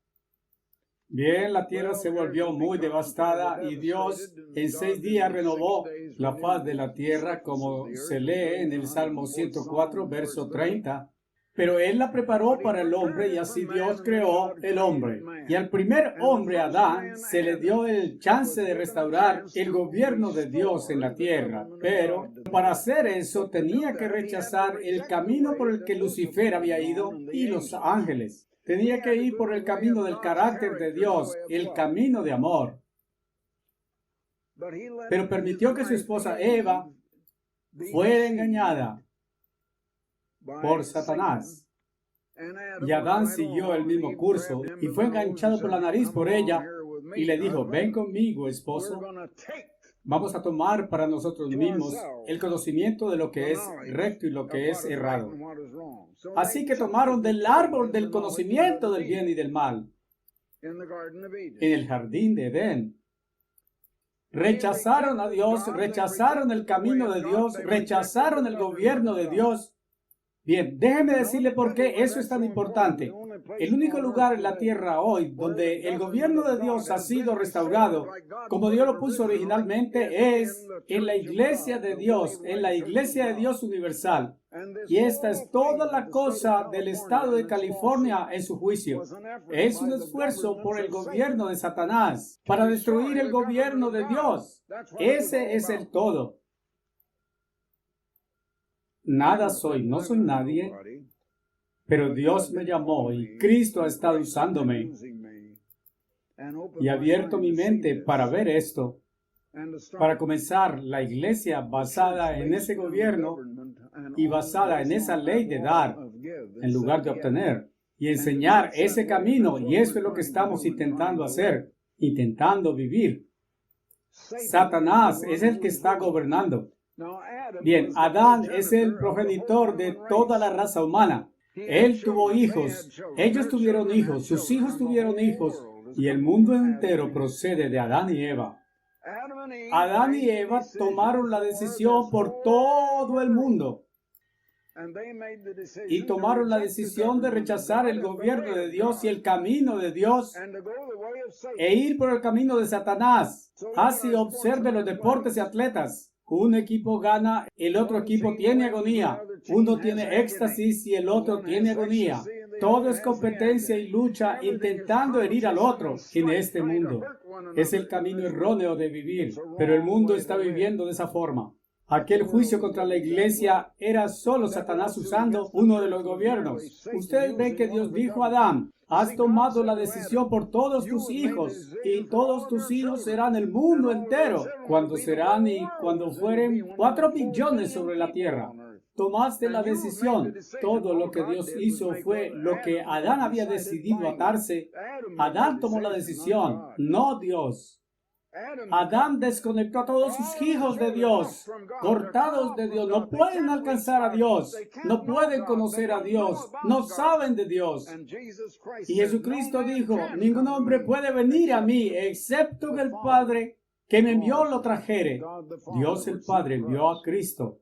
Bien, la tierra se volvió muy devastada y Dios en 6 días renovó la faz de la tierra, como se lee en el Salmo 104, verso 30. Pero Él la preparó para el hombre y así Dios creó el hombre. Y al primer hombre, Adán, se le dio el chance de restaurar el gobierno de Dios en la tierra. Pero para hacer eso tenía que rechazar el camino por el que Lucifer había ido y los ángeles. Tenía que ir por el camino del carácter de Dios, el camino de amor. Pero permitió que su esposa Eva fuera engañada por Satanás. Y Adán siguió el mismo curso y fue enganchado por la nariz por ella y le dijo, ven conmigo, esposo. Vamos a tomar para nosotros mismos el conocimiento de lo que es recto y lo que es errado. Así que tomaron del árbol del conocimiento del bien y del mal en el jardín de Edén. Rechazaron a Dios, rechazaron el camino de Dios, rechazaron el gobierno de Dios. Bien, déjeme decirle por qué eso es tan importante. El único lugar en la tierra hoy donde el gobierno de Dios ha sido restaurado, como Dios lo puso originalmente, es en la iglesia de Dios, en la iglesia de Dios universal. Y esta es toda la cosa del estado de California en su juicio. Es un esfuerzo por el gobierno de Satanás para destruir el gobierno de Dios. Ese es el todo. Nada soy, no soy nadie, pero Dios me llamó y Cristo ha estado usándome y ha abierto mi mente para ver esto, para comenzar la iglesia basada en ese gobierno y basada en esa ley de dar en lugar de obtener y enseñar ese camino, y eso es lo que estamos intentando hacer, intentando vivir. Satanás es el que está gobernando. Bien, Adán es el progenitor de toda la raza humana. Él tuvo hijos, ellos tuvieron hijos, sus hijos tuvieron hijos, y el mundo entero procede de Adán y Eva. Adán y Eva tomaron la decisión por todo el mundo. Y tomaron la decisión de rechazar el gobierno de Dios y el camino de Dios e ir por el camino de Satanás. Así observe los deportes y atletas. Un equipo gana, el otro equipo tiene agonía. Uno tiene éxtasis y el otro tiene agonía. Todo es competencia y lucha intentando herir al otro en este mundo. Es el camino erróneo de vivir, pero el mundo está viviendo de esa forma. Aquel juicio contra la iglesia era solo Satanás usando uno de los gobiernos. Ustedes ven que Dios dijo a Adán: has tomado la decisión por todos tus hijos, y todos tus hijos serán el mundo entero, cuando serán y cuando fueren 4 billones sobre la tierra. Tomaste la decisión. Todo lo que Dios hizo fue lo que Adán había decidido atarse. Adán tomó la decisión, no Dios. Adán desconectó a todos sus hijos de Dios, cortados de Dios. No pueden alcanzar a Dios, no pueden conocer a Dios, no saben de Dios. Y Jesucristo dijo: ningún hombre puede venir a mí excepto que el Padre que me envió lo trajere. Dios el Padre envió a Cristo.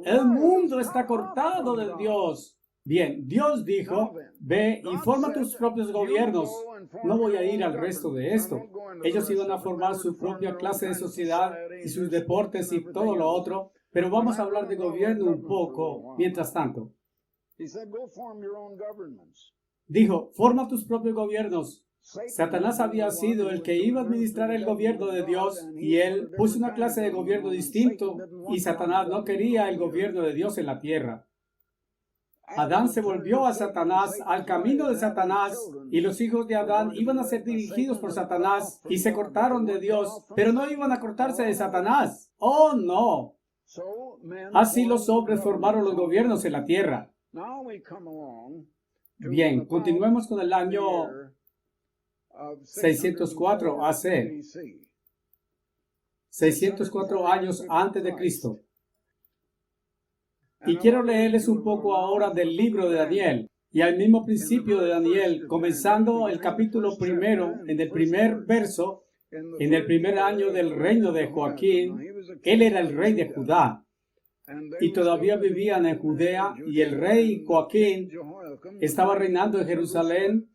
El mundo está cortado de Dios. Bien, Dios dijo: ve y forma tus propios gobiernos. No voy a ir al resto de esto. Ellos iban a formar su propia clase de sociedad y sus deportes y todo lo otro, pero vamos a hablar de gobierno un poco mientras tanto. Dijo: forma tus propios gobiernos. Satanás había sido el que iba a administrar el gobierno de Dios, y él puso una clase de gobierno distinto, y Satanás no quería el gobierno de Dios en la tierra. Adán se volvió a Satanás, al camino de Satanás, y los hijos de Adán iban a ser dirigidos por Satanás, y se cortaron de Dios, pero no iban a cortarse de Satanás. ¡Oh, no! Así los hombres formaron los gobiernos en la tierra. Bien, continuemos con el año 604 AC. 604 años antes de Cristo. Y quiero leerles un poco ahora del libro de Daniel, y al mismo principio de Daniel, comenzando el capítulo 1, en el primer verso, en el primer año del reino de Joaquín. Él era el rey de Judá, y todavía vivían en Judea, y el rey Joaquín estaba reinando en Jerusalén,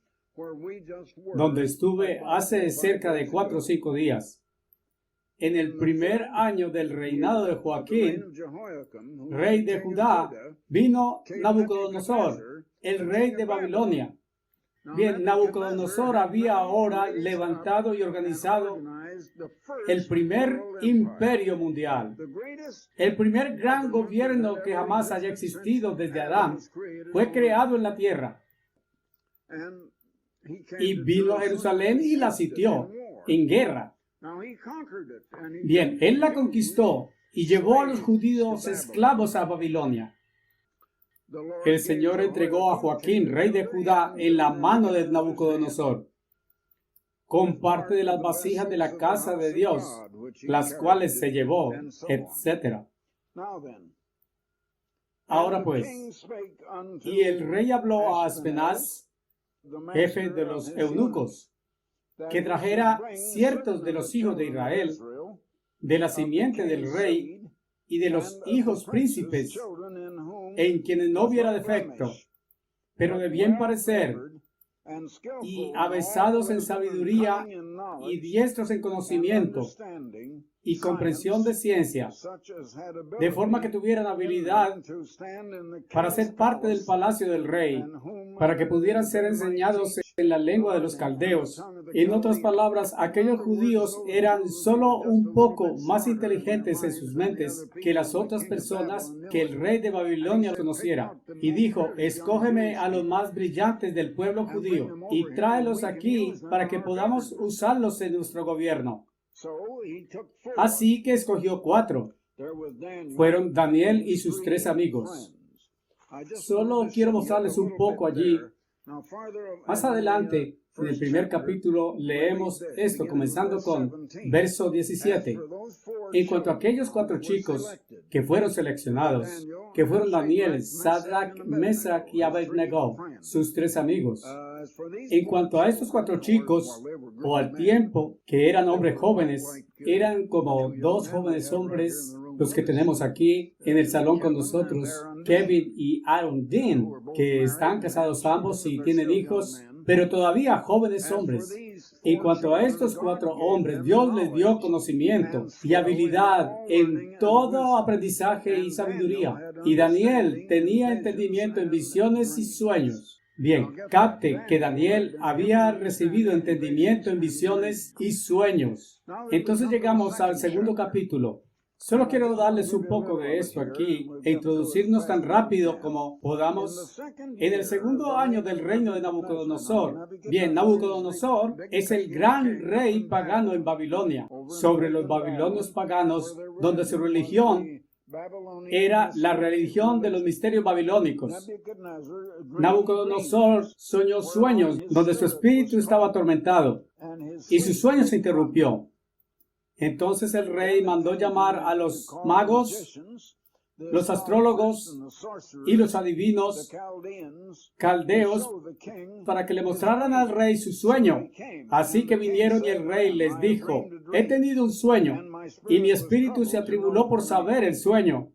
donde estuve hace cerca de 4 o 5 días. En el primer año del reinado de Joaquín, rey de Judá, vino Nabucodonosor, el rey de Babilonia. Bien, Nabucodonosor había ahora levantado y organizado el primer imperio mundial. El primer gran gobierno que jamás haya existido desde Adán fue creado en la tierra. Y vino a Jerusalén y la sitió en guerra. Bien, él la conquistó y llevó a los judíos esclavos a Babilonia. El Señor entregó a Joaquín, rey de Judá, en la mano de Nabucodonosor, con parte de las vasijas de la casa de Dios, las cuales se llevó, etc. Ahora pues, y el rey habló a Aspenaz, jefe de los eunucos, que trajera ciertos de los hijos de Israel, de la simiente del rey y de los hijos príncipes, en quienes no hubiera defecto, pero de bien parecer, y avesados en sabiduría y diestros en conocimiento y comprensión de ciencia, de forma que tuvieran habilidad para ser parte del palacio del rey, para que pudieran ser enseñados en la lengua de los caldeos. En otras palabras, aquellos judíos eran solo un poco más inteligentes en sus mentes que las otras personas que el rey de Babilonia conociera. Y dijo: escógeme a los más brillantes del pueblo judío y tráelos aquí para que podamos usarlos en nuestro gobierno. Así que escogió 4. Fueron Daniel y sus 3 amigos. Solo quiero mostrarles un poco allí. Más adelante, en el primer capítulo, leemos esto, comenzando con verso 17. En cuanto a aquellos 4 chicos que fueron seleccionados, que fueron Daniel, Sadrach, Mesach y Abednego, sus 3 amigos. En cuanto a estos 4 chicos, o al tiempo que eran hombres jóvenes, eran como 2 jóvenes hombres los que tenemos aquí en el salón con nosotros, Kevin y Aaron Dean, que están casados ambos y tienen hijos, pero todavía jóvenes hombres. En cuanto a estos 4 hombres, Dios les dio conocimiento y habilidad en todo aprendizaje y sabiduría. Y Daniel tenía entendimiento en visiones y sueños. Bien, capte que Daniel había recibido entendimiento en visiones y sueños. Entonces llegamos al segundo capítulo. Solo quiero darles un poco de esto aquí e introducirnos tan rápido como podamos. En el segundo año del reino de Nabucodonosor. Bien, Nabucodonosor es el gran rey pagano en Babilonia, sobre los babilonios paganos, donde su religión era la religión de los misterios babilónicos. Nabucodonosor soñó sueños donde su espíritu estaba atormentado y su sueño se interrumpió. Entonces el rey mandó llamar a los magos, los astrólogos y los adivinos caldeos para que le mostraran al rey su sueño. Así que vinieron y el rey les dijo: he tenido un sueño y mi espíritu se atribuló por saber el sueño.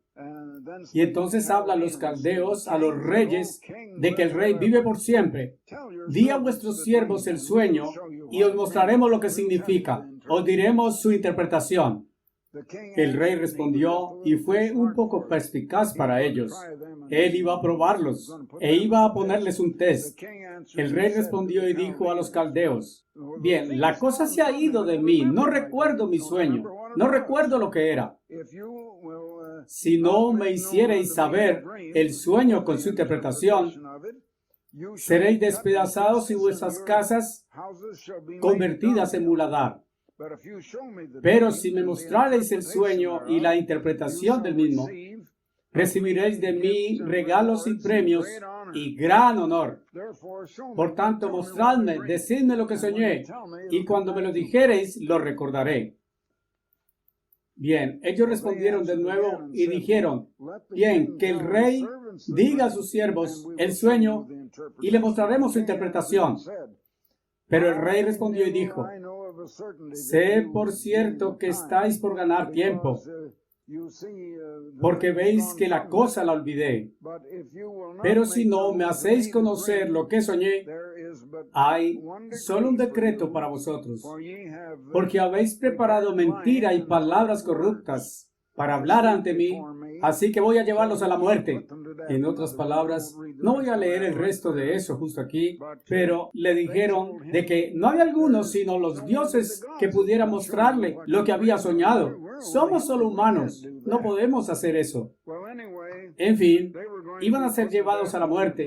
Y entonces habla a los caldeos, a los reyes, de que el rey vive por siempre. Di a vuestros siervos el sueño y os mostraremos lo que significa. Os diremos su interpretación. El rey respondió y fue un poco perspicaz para ellos. Él iba a probarlos e iba a ponerles un test. El rey respondió y dijo a los caldeos: bien, la cosa se ha ido de mí. No recuerdo mi sueño. No recuerdo lo que era. Si no me hicierais saber el sueño con su interpretación, seréis despedazados y vuestras casas convertidas en muladar. Pero si me mostrareis el sueño y la interpretación del mismo, recibiréis de mí regalos y premios y gran honor. Por tanto, mostradme, decidme lo que soñé, y cuando me lo dijereis, lo recordaré. Bien, ellos respondieron de nuevo y dijeron: bien, que el rey diga a sus siervos el sueño y le mostraremos su interpretación. Pero el rey respondió y dijo: sé por cierto que estáis por ganar tiempo, porque veis que la cosa la olvidé. Pero si no me hacéis conocer lo que soñé, hay solo un decreto para vosotros, porque habéis preparado mentira y palabras corruptas para hablar ante mí, así que voy a llevarlos a la muerte. En otras palabras, no voy a leer el resto de eso justo aquí, pero le dijeron de que no había alguno sino los dioses que pudiera mostrarle lo que había soñado. Somos solo humanos, no podemos hacer eso. En fin, iban a ser llevados a la muerte.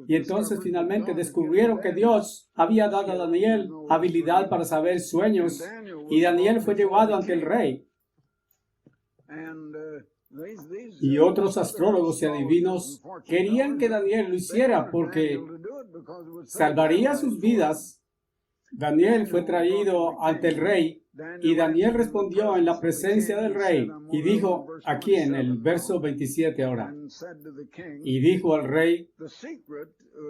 Y entonces finalmente descubrieron que Dios había dado a Daniel habilidad para saber sueños, y Daniel fue llevado ante el rey. Y otros astrólogos y adivinos querían que Daniel lo hiciera porque salvaría sus vidas. Daniel fue traído ante el rey y Daniel respondió en la presencia del rey y dijo, aquí en el verso 27 ahora, y dijo al rey: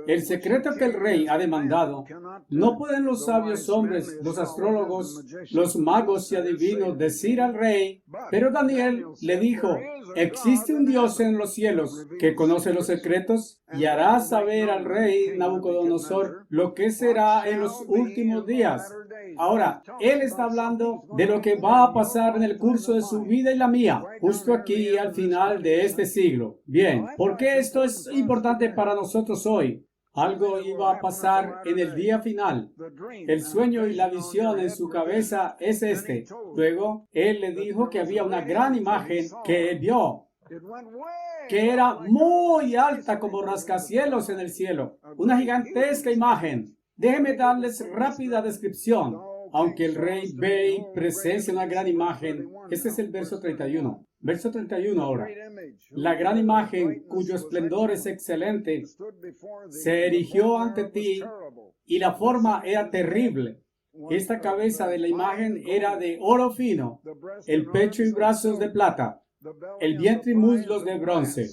el secreto que el rey ha demandado, no pueden los sabios hombres, los astrólogos, los magos y adivinos decir al rey. Pero Daniel le dijo: existe un Dios en los cielos que conoce los secretos y hará saber al rey Nabucodonosor lo que será en los últimos días. Ahora, él está hablando de lo que va a pasar en el curso de su vida y la mía, justo aquí al final de este siglo. Bien, ¿por qué esto es importante para nosotros hoy? Algo iba a pasar en el día final. El sueño y la visión en su cabeza es este. Luego, él le dijo que había una gran imagen que él vio, que era muy alta como rascacielos en el cielo. Una gigantesca imagen. Déjenme darles rápida descripción. Aunque el rey ve y presencia una gran imagen. Este es el verso 31. Verso 31 ahora. La gran imagen, cuyo esplendor es excelente, se erigió ante ti y la forma era terrible. Esta cabeza de la imagen era de oro fino, el pecho y brazos de plata, el vientre y muslos de bronce,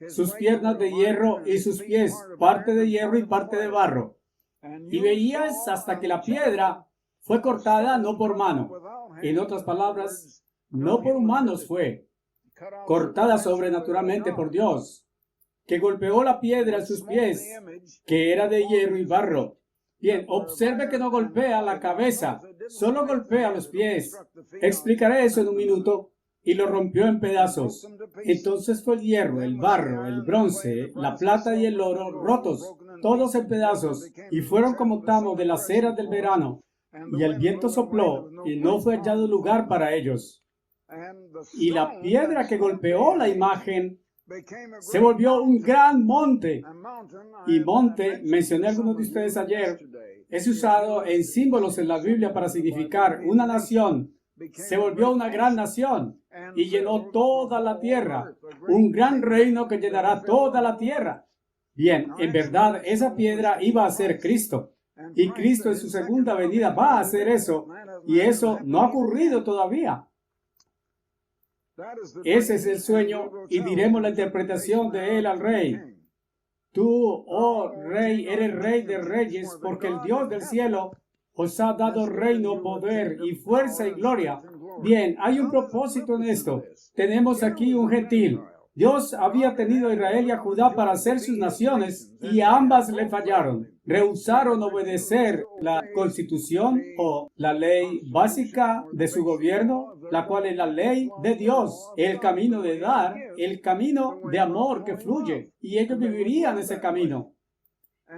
sus piernas de hierro y sus pies, parte de hierro y parte de barro. Y veías hasta que la piedra fue cortada no por mano. En otras palabras, no por humanos fue, cortada sobrenaturalmente por Dios, que golpeó la piedra en sus pies, que era de hierro y barro, Bien, observe que no golpea la cabeza, solo golpea los pies. Explicaré eso en un minuto. Y lo rompió en pedazos. Entonces fue el hierro, el barro, el bronce, la plata y el oro rotos, todos en pedazos, y fueron como tamo de las eras del verano. Y el viento sopló, y no fue hallado lugar para ellos. Y la piedra que golpeó la imagen se volvió un gran monte. Y monte, mencioné a algunos de ustedes ayer, es usado en símbolos en la Biblia para significar una nación. Se volvió una gran nación y llenó toda la tierra, un gran reino que llenará toda la tierra. Bien, en verdad, esa piedra iba a ser Cristo. Y Cristo en su segunda venida va a hacer eso. Y eso no ha ocurrido todavía. Ese es el sueño y diremos la interpretación de él al rey. Tú, oh rey, eres rey de reyes, porque el Dios del cielo os ha dado reino, poder y fuerza y gloria. Bien, hay un propósito en esto. Tenemos aquí un gentil. Dios había tenido a Israel y a Judá para ser sus naciones y a ambas le fallaron. Rehusaron obedecer la constitución o la ley básica de su gobierno, la cual es la ley de Dios, el camino de dar, el camino de amor que fluye, y ellos vivirían ese camino.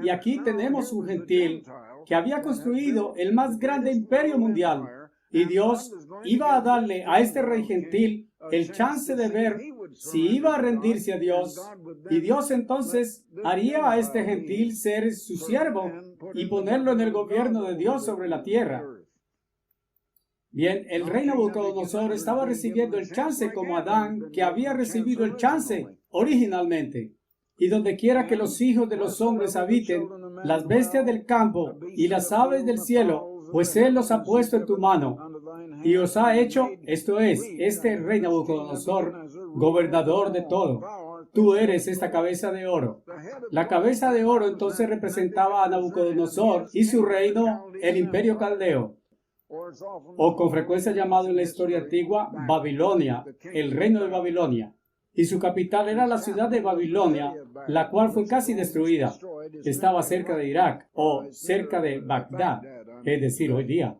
Y aquí tenemos un gentil que había construido el más grande imperio mundial, y Dios iba a darle a este rey gentil el chance de ver si iba a rendirse a Dios, y Dios entonces haría a este gentil ser su siervo y ponerlo en el gobierno de Dios sobre la tierra. Bien, el rey Nabucodonosor estaba recibiendo el chance como Adán, que había recibido el chance originalmente. Y donde quiera que los hijos de los hombres habiten, las bestias del campo y las aves del cielo, pues Él los ha puesto en tu mano. Y os ha hecho, esto es, este rey Nabucodonosor, gobernador de todo. Tú eres esta cabeza de oro. La cabeza de oro entonces representaba a Nabucodonosor y su reino, el imperio caldeo, o con frecuencia llamado en la historia antigua Babilonia, el reino de Babilonia. Y su capital era la ciudad de Babilonia, la cual fue casi destruida. Estaba cerca de Irak, o cerca de Bagdad, es decir, hoy día.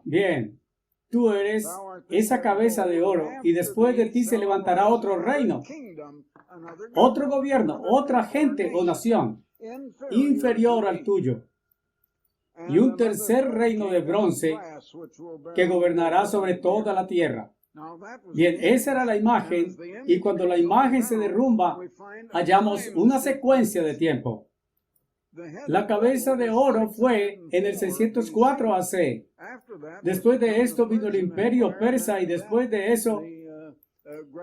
Bien, tú eres esa cabeza de oro, y después de ti se levantará otro reino, otro gobierno, otra gente o nación, inferior al tuyo, y un tercer reino de bronce que gobernará sobre toda la tierra. Bien, esa era la imagen, y cuando la imagen se derrumba, hallamos una secuencia de tiempo. La cabeza de oro fue en el 604 AC. Después de esto vino el imperio persa y después de eso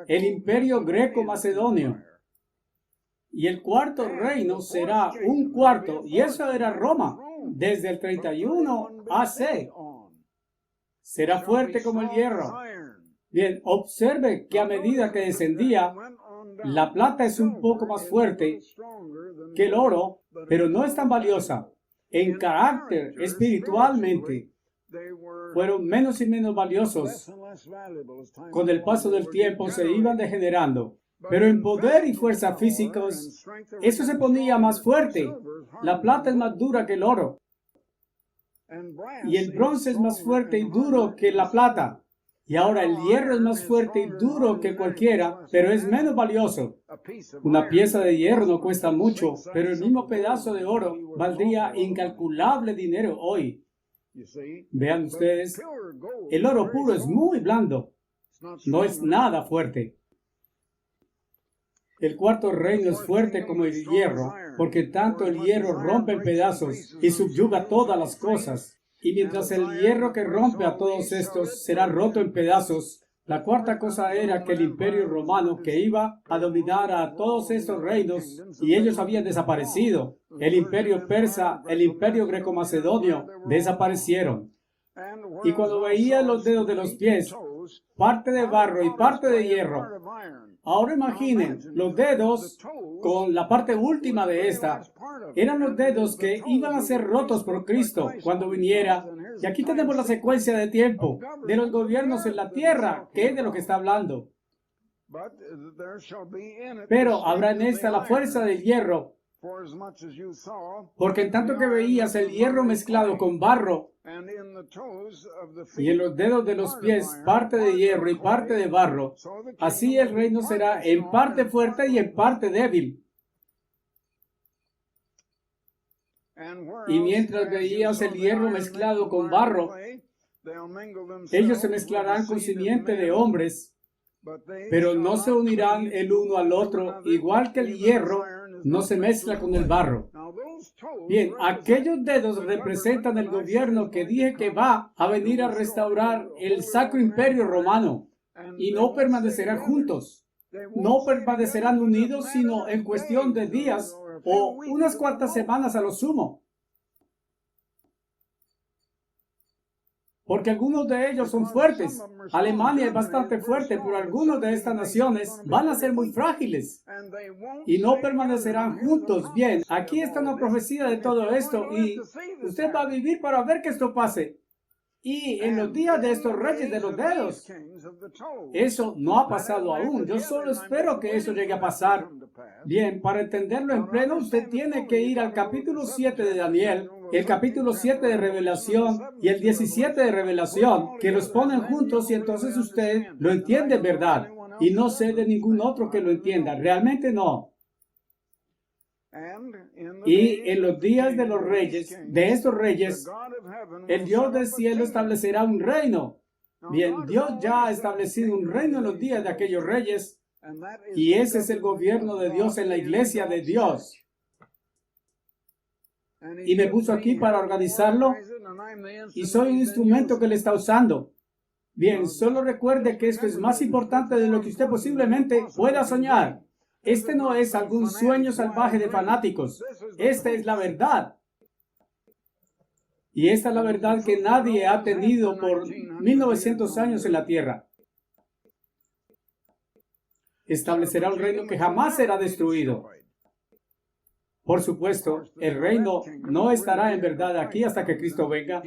el imperio greco-macedonio. Y el cuarto reino será un cuarto, y eso era Roma, desde el 31 AC. Será fuerte como el hierro. Bien, observe que a medida que descendía, la plata es un poco más fuerte que el oro, pero no es tan valiosa. En carácter, espiritualmente, fueron menos y menos valiosos. Con el paso del tiempo se iban degenerando. Pero en poder y fuerza físicos, eso se ponía más fuerte. La plata es más dura que el oro. Y el bronce es más fuerte y duro que la plata. Y ahora el hierro es más fuerte y duro que cualquiera, pero es menos valioso. Una pieza de hierro no cuesta mucho, pero el mismo pedazo de oro valdría incalculable dinero hoy. Vean ustedes, el oro puro es muy blando. No es nada fuerte. El cuarto reino es fuerte como el hierro, porque tanto el hierro rompe en pedazos y subyuga todas las cosas. Y mientras el hierro que rompe a todos estos será roto en pedazos, la cuarta cosa era que el imperio romano que iba a dominar a todos estos reinos, y ellos habían desaparecido. El imperio persa, el imperio greco-macedonio, desaparecieron. Y cuando veía los dedos de los pies, parte de barro y parte de hierro, ahora imaginen, los dedos, con la parte última de esta, eran los dedos que iban a ser rotos por Cristo cuando viniera. Y aquí tenemos la secuencia de tiempo de los gobiernos en la tierra, que es de lo que está hablando. Pero habrá en esta la fuerza del hierro, Porque en tanto que veías el hierro mezclado con barro, y en los dedos de los pies parte de hierro y parte de barro, así el reino será en parte fuerte y en parte débil. Y mientras veías el hierro mezclado con barro, ellos se mezclarán con simiente de hombres, pero no se unirán el uno al otro, igual que el hierro no se mezcla con el barro. Bien, aquellos dedos representan el gobierno que dije que va a venir a restaurar el Sacro Imperio Romano, y no permanecerán juntos. No permanecerán unidos, sino en cuestión de días o unas cuantas semanas a lo sumo. Porque algunos de ellos son fuertes. Alemania es bastante fuerte, pero algunos de estas naciones van a ser muy frágiles y no permanecerán juntos. Bien, aquí está una profecía de todo esto y usted va a vivir para ver que esto pase. Y en los días de estos reyes de los dedos, eso no ha pasado aún. Yo solo espero que eso llegue a pasar. Bien, para entenderlo en pleno, usted tiene que ir al capítulo 7 de Daniel, el capítulo 7 de Revelación y el 17 de Revelación, que los ponen juntos y entonces usted lo entiende en verdad. Y no sé de ningún otro que lo entienda. Realmente no. Y en los días de los reyes, de estos reyes, el Dios del cielo establecerá un reino. Bien, Dios ya ha establecido un reino en los días de aquellos reyes, y ese es el gobierno de Dios en la iglesia de Dios. Y me puso aquí para organizarlo, y soy un instrumento que le está usando. Bien, solo recuerde que esto es más importante de lo que usted posiblemente pueda soñar. Este no es algún sueño salvaje de fanáticos. Esta es la verdad. Y esta es la verdad que nadie ha tenido por 1900 años en la tierra. Establecerá un reino que jamás será destruido. Por supuesto, el reino no estará en verdad aquí hasta que Cristo venga.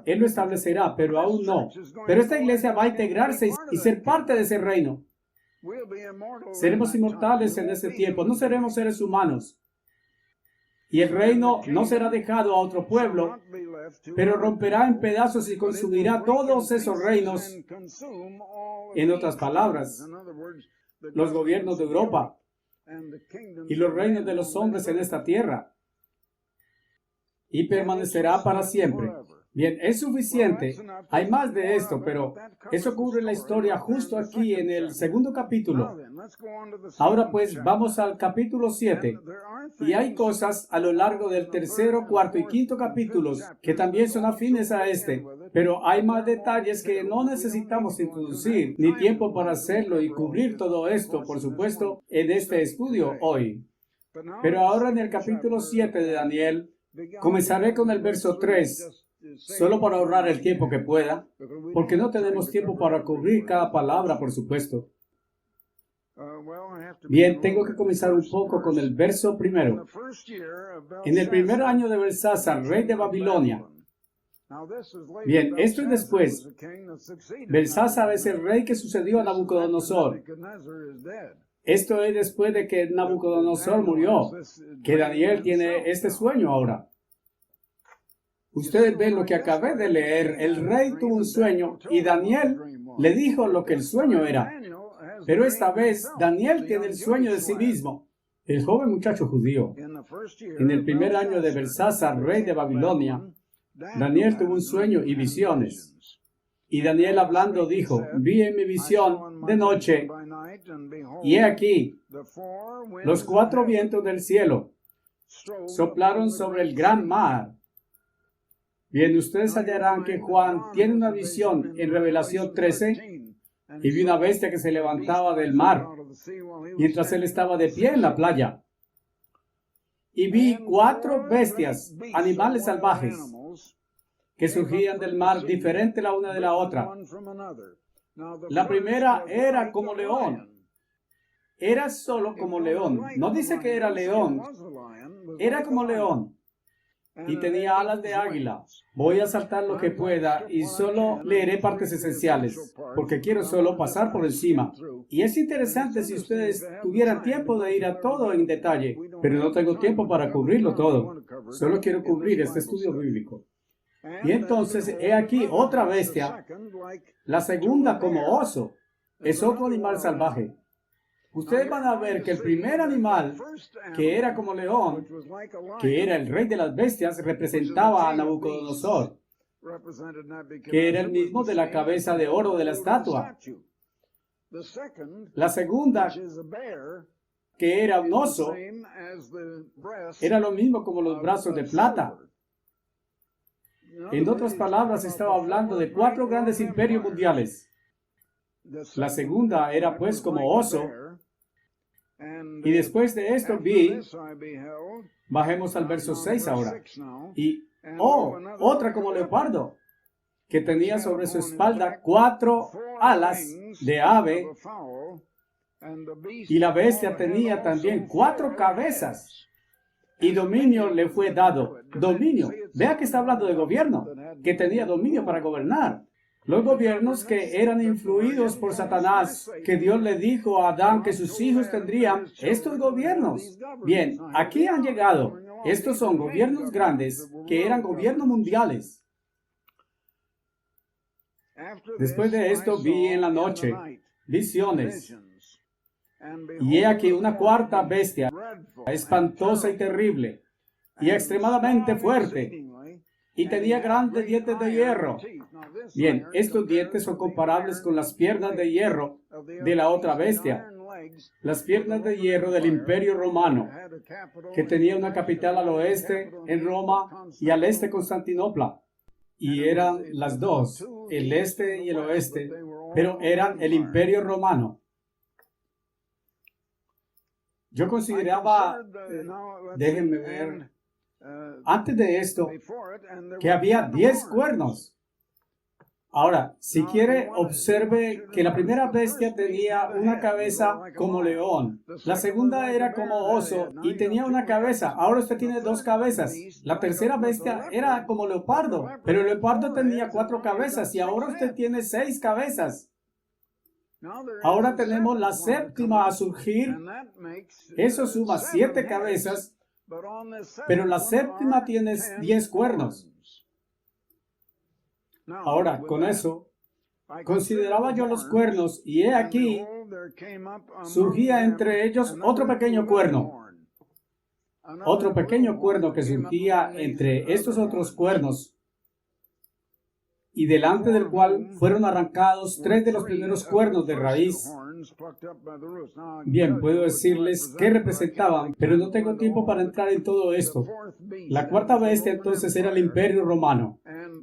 Él lo establecerá, pero aún no. Pero esta iglesia va a integrarse y ser parte de ese reino. Seremos inmortales en ese tiempo, no seremos seres humanos. Y el reino no será dejado a otro pueblo, pero romperá en pedazos y consumirá todos esos reinos. En otras palabras, los gobiernos de Europa y los reinos de los hombres en esta tierra. Y permanecerá para siempre. Bien, es suficiente. Hay más de esto, pero eso cubre la historia justo aquí en el segundo capítulo. Ahora pues, vamos al capítulo 7. Y hay cosas a lo largo del tercero, cuarto y quinto capítulos que también son afines a este. Pero hay más detalles que no necesitamos introducir, ni tiempo para hacerlo y cubrir todo esto, por supuesto, en este estudio hoy. Pero ahora en el capítulo 7 de Daniel, comenzaré con el verso 3. Solo para ahorrar el tiempo que pueda, porque no tenemos tiempo para cubrir cada palabra, por supuesto. Bien, tengo que comenzar un poco con el verso primero. En el primer año de Belsasar, rey de Babilonia. Bien, esto es después. Belsasar es el rey que sucedió a Nabucodonosor. Esto es después de que Nabucodonosor murió, que Daniel tiene este sueño ahora. Ustedes ven lo que acabé de leer. El rey tuvo un sueño y Daniel le dijo lo que el sueño era. Pero esta vez Daniel tiene el sueño de sí mismo. El joven muchacho judío. En el primer año de Belsasar, rey de Babilonia, Daniel tuvo un sueño y visiones. Y Daniel hablando dijo, vi en mi visión de noche, y he aquí, los 4 vientos del cielo soplaron sobre el gran mar. Bien, ustedes hallarán que Juan tiene una visión en Revelación 13 y vi una bestia que se levantaba del mar mientras él estaba de pie en la playa. Y vi 4 bestias, animales salvajes, que surgían del mar diferente la una de la otra. La primera era como león. Era solo como león. No dice que era león. Era como león. y tenía alas de águila. Voy a saltar lo que pueda y solo leeré partes esenciales, porque quiero solo pasar por encima. Y es interesante si ustedes tuvieran tiempo de ir a todo en detalle, pero no tengo tiempo para cubrirlo todo. Solo quiero cubrir este estudio bíblico. Y entonces, he aquí otra bestia, la segunda como oso. Es otro animal salvaje. Ustedes van a ver que el primer animal, que era como león, que era el rey de las bestias, representaba a Nabucodonosor, que era el mismo de la cabeza de oro de la estatua. La segunda, que era un oso, era lo mismo como los brazos de plata. En otras palabras, estaba hablando de 4 grandes imperios mundiales. La segunda era pues como oso. Y después de esto vi, bajemos al verso 6 ahora, y otra como leopardo, que tenía sobre su espalda 4 alas de ave, y la bestia tenía también 4 cabezas, y dominio le fue dado. Dominio. Vea que está hablando de gobierno, que tenía dominio para gobernar. Los gobiernos que eran influidos por Satanás, que Dios le dijo a Adán que sus hijos tendrían estos gobiernos. Bien, aquí han llegado. Estos son gobiernos grandes que eran gobiernos mundiales. Después de esto vi en la noche visiones. Y he aquí una cuarta bestia, espantosa y terrible, y extremadamente fuerte, y tenía grandes dientes de hierro. Bien, estos dientes son comparables con las piernas de hierro de la otra bestia, las piernas de hierro del Imperio Romano, que tenía una capital al oeste en Roma y al este Constantinopla. Y eran las dos, el este y el oeste, pero eran el Imperio Romano. Yo consideraba, déjenme ver, antes de esto, que había 10 cuernos. Ahora, si quiere, observe que la primera bestia tenía una cabeza como león. La segunda era como oso y tenía una cabeza. Ahora usted tiene 2 cabezas. La tercera bestia era como leopardo, pero el leopardo tenía 4 cabezas y ahora usted tiene 6 cabezas. Ahora tenemos la séptima a surgir. Eso suma 7 cabezas, pero la séptima tiene 10 cuernos. Ahora, con eso, consideraba yo los cuernos, y he aquí, surgía entre ellos otro pequeño cuerno. Otro pequeño cuerno que surgía entre estos otros cuernos, y delante del cual fueron arrancados 3 de los primeros cuernos de raíz. Bien, puedo decirles qué representaban, pero no tengo tiempo para entrar en todo esto. La cuarta bestia entonces era el Imperio Romano.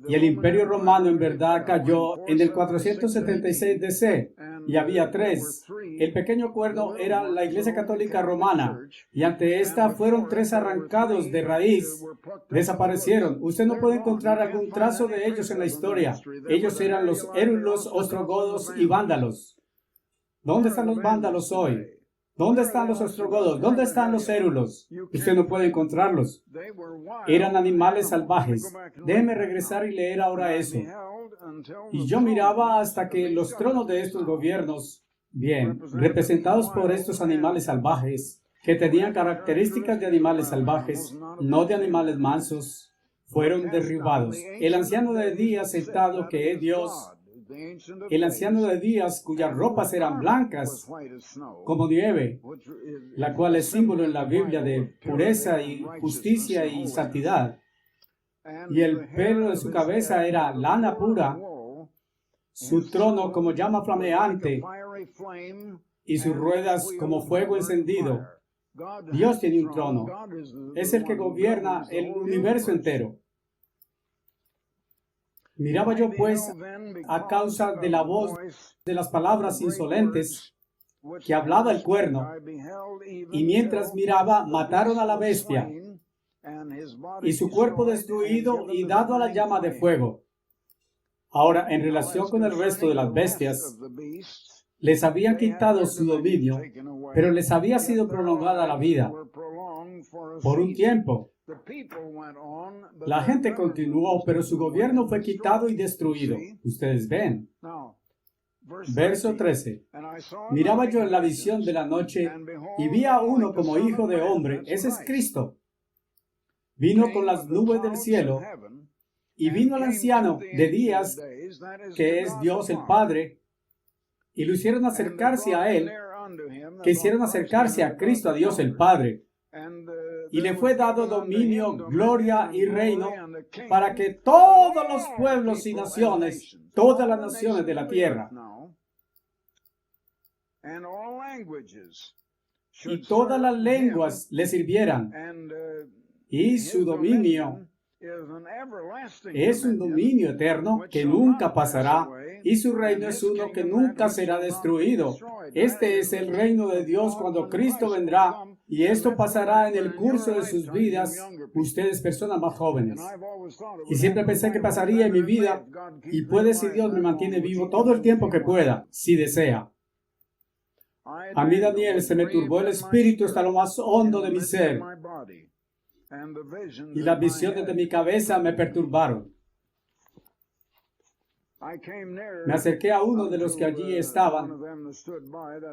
Y el Imperio Romano en verdad cayó en el 476 DC, y había 3. El pequeño cuerno era la Iglesia Católica Romana, y ante esta fueron 3 arrancados de raíz. Desaparecieron. Usted no puede encontrar algún trazo de ellos en la historia. Ellos eran los érulos, ostrogodos y vándalos. ¿Dónde están los vándalos hoy? ¿Dónde están los ostrogodos? ¿Dónde están los érulos? Usted no puede encontrarlos. Eran animales salvajes. Déjeme regresar y leer ahora eso. Y yo miraba hasta que los tronos de estos gobiernos, bien, representados por estos animales salvajes, que tenían características de animales salvajes, no de animales mansos, fueron derribados. El anciano de días sentado, que es Dios, el anciano de días cuyas ropas eran blancas como nieve, la cual es símbolo en la Biblia de pureza y justicia y santidad, y el pelo de su cabeza era lana pura, su trono como llama flameante y sus ruedas como fuego encendido. Dios tiene un trono, es el que gobierna el universo entero. Miraba yo pues, a causa de la voz de las palabras insolentes que hablaba el cuerno, y mientras miraba, mataron a la bestia, y su cuerpo destruido y dado a la llama de fuego. Ahora, en relación con el resto de las bestias, les habían quitado su dominio, pero les había sido prolongada la vida por un tiempo. La gente continuó, pero su gobierno fue quitado y destruido. Ustedes ven. Verso 13. Miraba yo en la visión de la noche y vi a uno como hijo de hombre. Ese es Cristo. Vino con las nubes del cielo y vino al anciano de días, que es Dios el Padre, y lo hicieron acercarse a él, que hicieron acercarse a Cristo, a Dios el Padre. Y le fue dado dominio, gloria y reino para que todos los pueblos y naciones, todas las naciones de la tierra, y todas las lenguas le sirvieran. Y su dominio es un dominio eterno que nunca pasará, y su reino es uno que nunca será destruido. Este es el reino de Dios cuando Cristo vendrá, y esto pasará en el curso de sus vidas, ustedes personas más jóvenes. Y siempre pensé que pasaría en mi vida, y puede si Dios me mantiene vivo todo el tiempo que pueda, si desea. A mí, Daniel, se me turbó el espíritu hasta lo más hondo de mi ser, y las visiones de mi cabeza me perturbaron. Me acerqué a uno de los que allí estaban.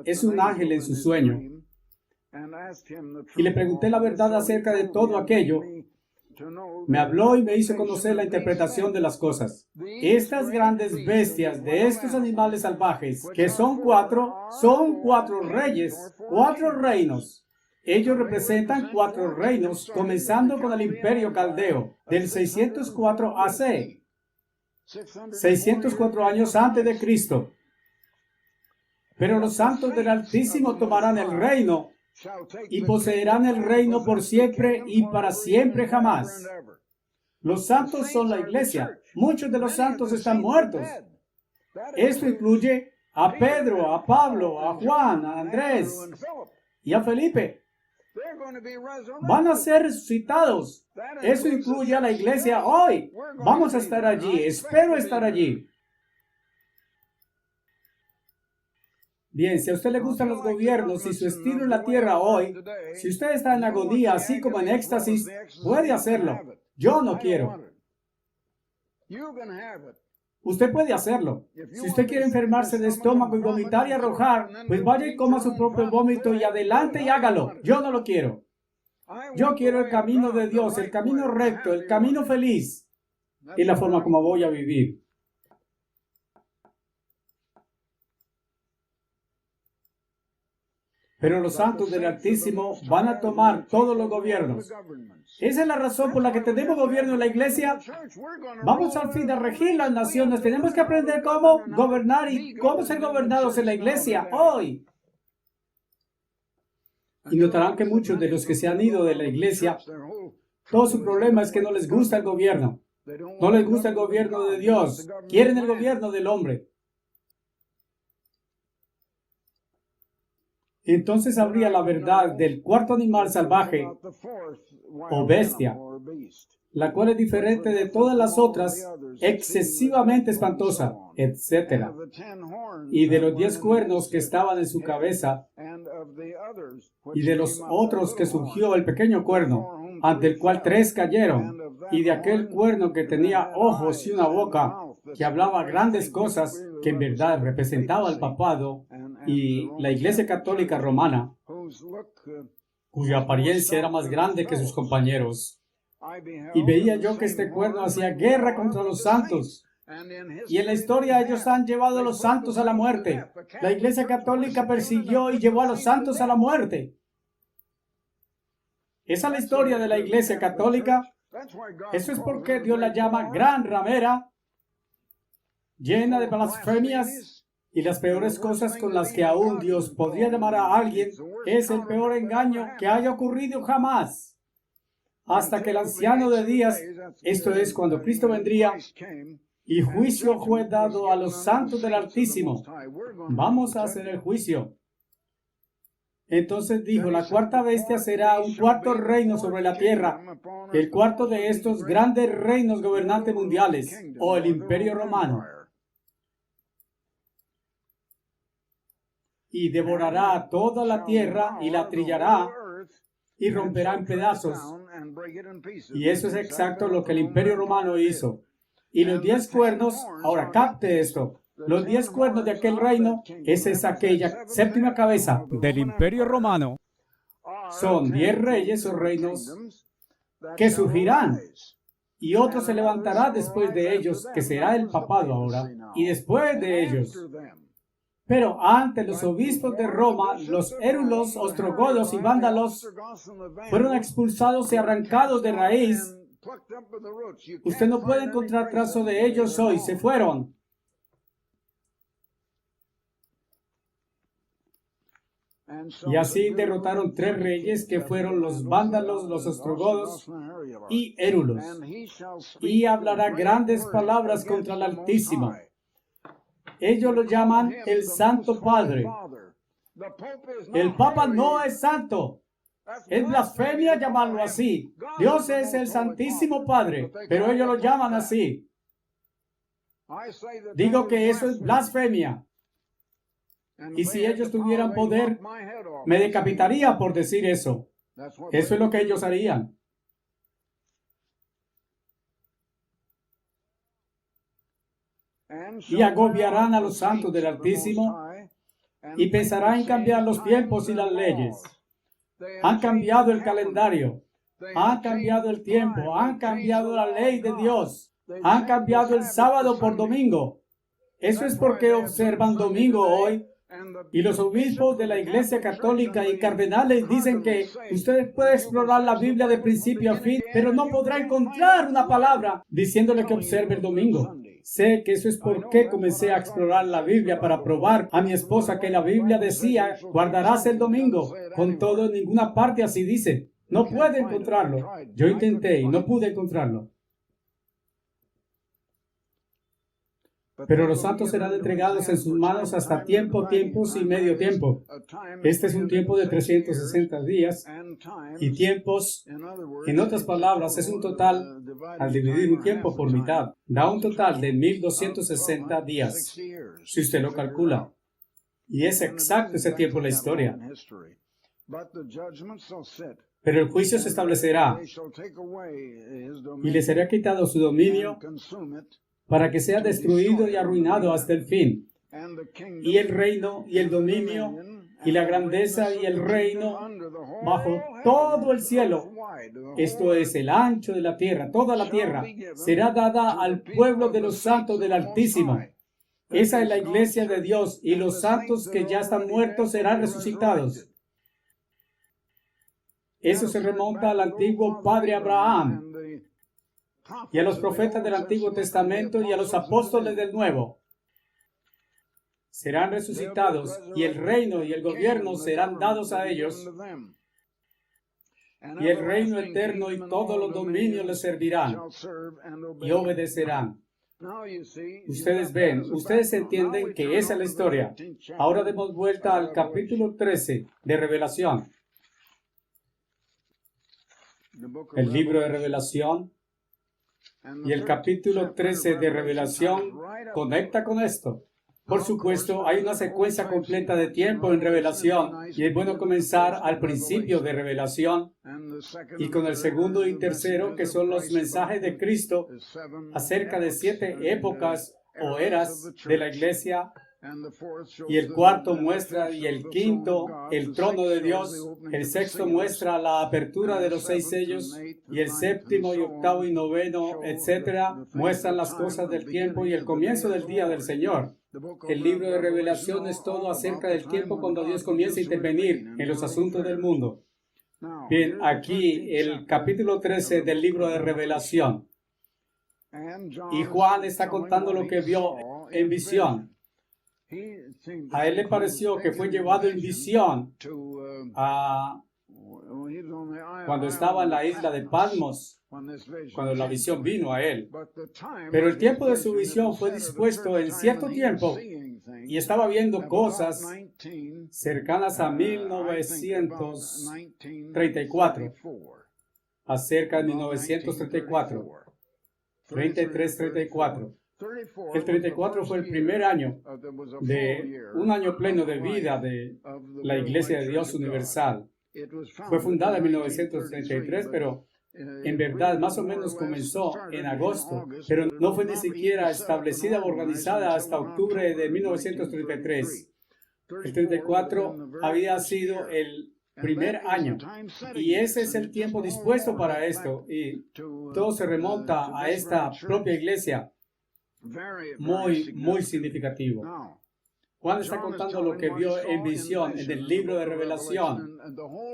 Es un ángel en su sueño. Y le pregunté la verdad acerca de todo aquello. Me habló y me hizo conocer la interpretación de las cosas. Estas grandes bestias de estos animales salvajes, que son cuatro reyes, 4 reinos. Ellos representan 4 reinos, comenzando con el Imperio Caldeo, del 604 AC. 604 años antes de Cristo. Pero los santos del Altísimo tomarán el reino y poseerán el reino por siempre y para siempre jamás. Los santos son la iglesia. Muchos de los santos están muertos. Esto incluye a Pedro, a Pablo, a Juan, a Andrés y a Felipe. Van a ser resucitados. Eso incluye a la iglesia hoy. Vamos a estar allí. Espero estar allí. Bien, si a usted le gustan los gobiernos y su estilo en la tierra hoy, si usted está en agonía, así como en éxtasis, puede hacerlo. Yo no quiero. Usted puede hacerlo. Si usted quiere enfermarse de estómago y vomitar y arrojar, pues vaya y coma su propio vómito y adelante y hágalo. Yo no lo quiero. Yo quiero el camino de Dios, el camino recto, el camino feliz. Y la forma como voy a vivir. Pero los santos del Altísimo van a tomar todos los gobiernos. Esa es la razón por la que tenemos gobierno en la iglesia. Vamos al fin a regir las naciones. Tenemos que aprender cómo gobernar y cómo ser gobernados en la iglesia hoy. Y notarán que muchos de los que se han ido de la iglesia, todo su problema es que no les gusta el gobierno. No les gusta el gobierno de Dios. Quieren el gobierno del hombre. Entonces habría la verdad del 4º animal salvaje o bestia, la cual es diferente de todas las otras, excesivamente espantosa, etc. Y de los 10 cuernos que estaban en su cabeza, y de los otros que surgió el pequeño cuerno, ante el cual 3 cayeron, y de aquel cuerno que tenía ojos y una boca, que hablaba grandes cosas, que en verdad representaba el papado y la Iglesia Católica Romana, cuya apariencia era más grande que sus compañeros. Y veía yo que este cuerno hacía guerra contra los santos. Y en la historia ellos han llevado a los santos a la muerte. La Iglesia Católica persiguió y llevó a los santos a la muerte. Esa es la historia de la Iglesia Católica. Eso es porque Dios la llama gran ramera, llena de blasfemias y las peores cosas con las que aún Dios podría llamar a alguien. Es el peor engaño que haya ocurrido jamás. Hasta que el anciano de días, esto es cuando Cristo vendría, y juicio fue dado a los santos del Altísimo. Vamos a hacer el juicio. Entonces dijo, la 4ª bestia será un 4º reino sobre la tierra, el 4º de estos grandes reinos gobernantes mundiales, o el Imperio Romano. Y devorará toda la tierra y la trillará y romperá en pedazos Y eso es exacto lo que el Imperio Romano hizo. Y los 10 cuernos, ahora capte esto, los 10 cuernos de aquel reino, esa es aquella séptima cabeza del Imperio Romano. Son 10 reyes o reinos que surgirán. Y otro se levantará después de ellos, que será el papado ahora, y después de ellos. Pero antes los obispos de Roma, los érulos, ostrogodos y vándalos, fueron expulsados y arrancados de raíz. Usted no puede encontrar trazo de ellos hoy, se fueron. Y así derrotaron 3 reyes que fueron los vándalos, los ostrogodos y érulos. Y hablará grandes palabras contra el Altísimo. Ellos lo llaman el Santo Padre. El Papa no es santo. Es blasfemia llamarlo así. Dios es el Santísimo Padre, pero ellos lo llaman así. Digo que eso es blasfemia. Y si ellos tuvieran poder, me decapitaría por decir eso. Eso es lo que ellos harían. Y agobiarán a los santos del Altísimo y pensarán en cambiar los tiempos y las leyes. Han cambiado el calendario, han cambiado el tiempo, han cambiado la ley de Dios, han cambiado el sábado por domingo. Eso es porque observan domingo hoy. Y los obispos de la Iglesia Católica y cardenales dicen que usted puede explorar la Biblia de principio a fin, pero no podrá encontrar una palabra diciéndole que observe el domingo. Sé que eso es por qué comencé a explorar la Biblia para probar a mi esposa que la Biblia decía, guardarás el domingo. Con todo, en ninguna parte así dice. No puede encontrarlo. Yo intenté y no pude encontrarlo. Pero los santos serán entregados en sus manos hasta tiempos y medio tiempo. Este es un tiempo de 360 días y tiempos, en otras palabras, es un total, al dividir un tiempo por mitad, da un total de 1260 días, si usted lo calcula. Y es exacto ese tiempo en la historia. Pero el juicio se establecerá y le será quitado su dominio para que sea destruido y arruinado hasta el fin. Y el reino y el dominio y la grandeza y el reino bajo todo el cielo, esto es el ancho de la tierra, toda la tierra, será dada al pueblo de los santos del Altísimo. Esa es la iglesia de Dios, y los santos que ya están muertos serán resucitados. Eso se remonta al antiguo padre Abraham, y a los profetas del Antiguo Testamento y a los apóstoles del Nuevo. Serán resucitados y el reino y el gobierno serán dados a ellos. Y el reino eterno y todos los dominios les servirán y obedecerán. Ustedes ven, ustedes entienden que esa es la historia. Ahora demos vuelta al capítulo 13 de Revelación. El libro de Revelación. Y el capítulo 13 de Revelación conecta con esto. Por supuesto, hay una secuencia completa de tiempo en Revelación, y es bueno comenzar al principio de Revelación y con el segundo y tercero, que son los mensajes de Cristo acerca de 7 épocas o eras de la iglesia. Y el cuarto muestra, y el quinto, el trono de Dios. El sexto muestra la apertura de los 6 sellos. Y el séptimo y octavo y noveno, etcétera, muestran las cosas del tiempo y el comienzo del día del Señor. El libro de Revelación es todo acerca del tiempo cuando Dios comienza a intervenir en los asuntos del mundo. Bien, aquí el capítulo 13 del libro de Revelación. Y Juan está contando lo que vio en visión. A él le pareció que fue llevado en visión cuando estaba en la isla de Patmos, cuando la visión vino a él. Pero el tiempo de su visión fue dispuesto en cierto tiempo y estaba viendo cosas cercanas a 1934, acerca de 1934, 33-34. El 34 fue el primer año de un año pleno de vida de la Iglesia de Dios Universal. Fue fundada en 1933, pero En verdad, más o menos comenzó en agosto, pero no fue ni siquiera establecida o organizada hasta octubre de 1933. El 34 había sido el primer año, y ese es el tiempo dispuesto para esto, y todo se remonta a esta propia iglesia, muy significativo. Juan está contando lo que vio en visión en el libro de Revelación,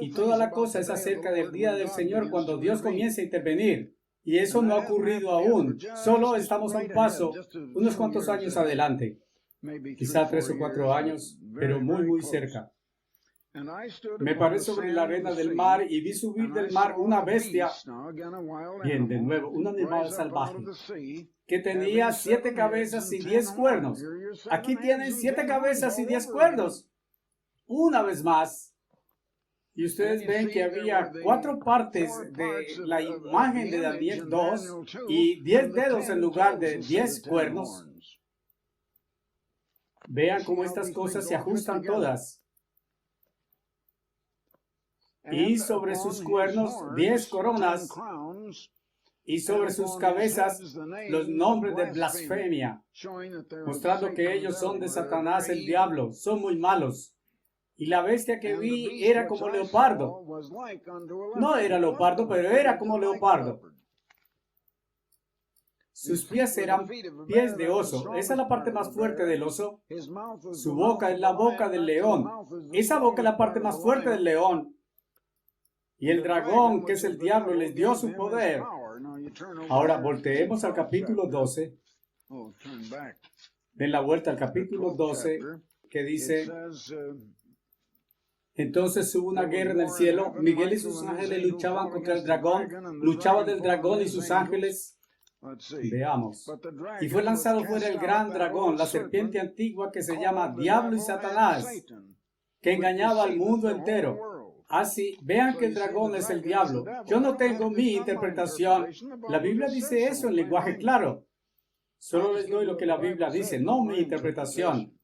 y toda la cosa es acerca del día del Señor cuando Dios comienza a intervenir, y eso no ha ocurrido aún, solo estamos a un paso, unos cuantos años adelante, quizá 3 o 4 años, pero muy cerca. Me paré sobre la arena del mar y vi subir del mar una bestia, bien, de nuevo, un animal salvaje, que tenía 7 cabezas y 10 cuernos. Aquí tienen 7 cabezas y 10 cuernos. Una vez más. Y ustedes ven que había 4 partes de la imagen de Daniel 2 y 10 dedos en lugar de 10 cuernos. Vean cómo estas cosas se ajustan todas. Y sobre sus cuernos 10 coronas, y sobre sus cabezas los nombres de blasfemia, mostrando que ellos son de Satanás el diablo, son muy malos. Y la bestia que vi era como leopardo. No era leopardo, pero era como leopardo. Sus pies eran pies de oso. Esa es la parte más fuerte del oso. Su boca es la boca del león. Esa boca es la parte más fuerte del león. Y el dragón, que es el diablo, les dio su poder. Ahora volteemos al capítulo 12. Den la vuelta al capítulo 12, que dice: entonces hubo una guerra en el cielo. Miguel y sus ángeles luchaban contra el dragón. Luchaban el dragón y sus ángeles. Veamos. Y fue lanzado fuera el gran dragón, la serpiente antigua que se llama Diablo y Satanás, que engañaba al mundo entero. Así, vean que el dragón es el diablo. Yo no tengo mi interpretación. La Biblia dice eso en lenguaje claro. Solo les doy lo que la Biblia dice, no mi interpretación.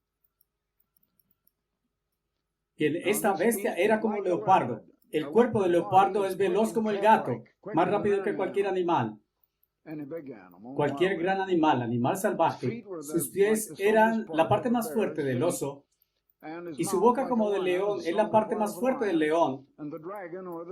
Y esta bestia era como leopardo. El cuerpo del leopardo es veloz como el gato, más rápido que cualquier animal. Cualquier gran animal salvaje. Sus pies eran la parte más fuerte del oso, y su boca como de león es la parte más fuerte del león.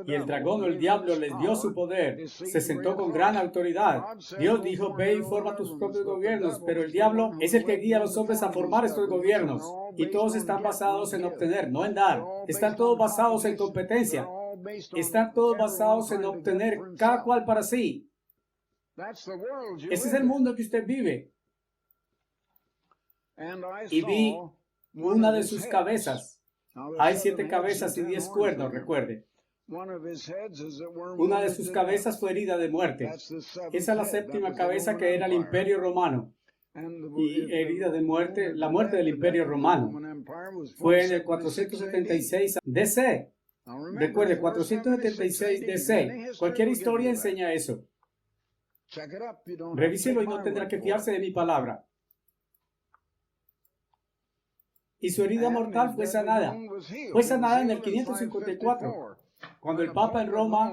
Y el dragón o el diablo les dio su poder. Se sentó con gran autoridad. Dios dijo: ve y forma tus propios gobiernos. Pero el diablo es el que guía a los hombres a formar estos gobiernos. Y todos están basados en obtener, no en dar. Están todos basados en competencia. Están todos basados en obtener, cada cual para sí. Ese es el mundo que usted vive. Y vi una de sus cabezas. Hay 7 cabezas y 10 cuernos, recuerde. Una de sus cabezas fue herida de muerte. Esa es la 7ª cabeza, que era el Imperio Romano. Y herida de muerte, la muerte del Imperio Romano fue en el 476 DC. Recuerde, 476 DC. Cualquier historia enseña eso. Revíselo y no tendrá que fiarse de mi palabra. Y su herida mortal fue sanada. Fue sanada en el 554, cuando el Papa en Roma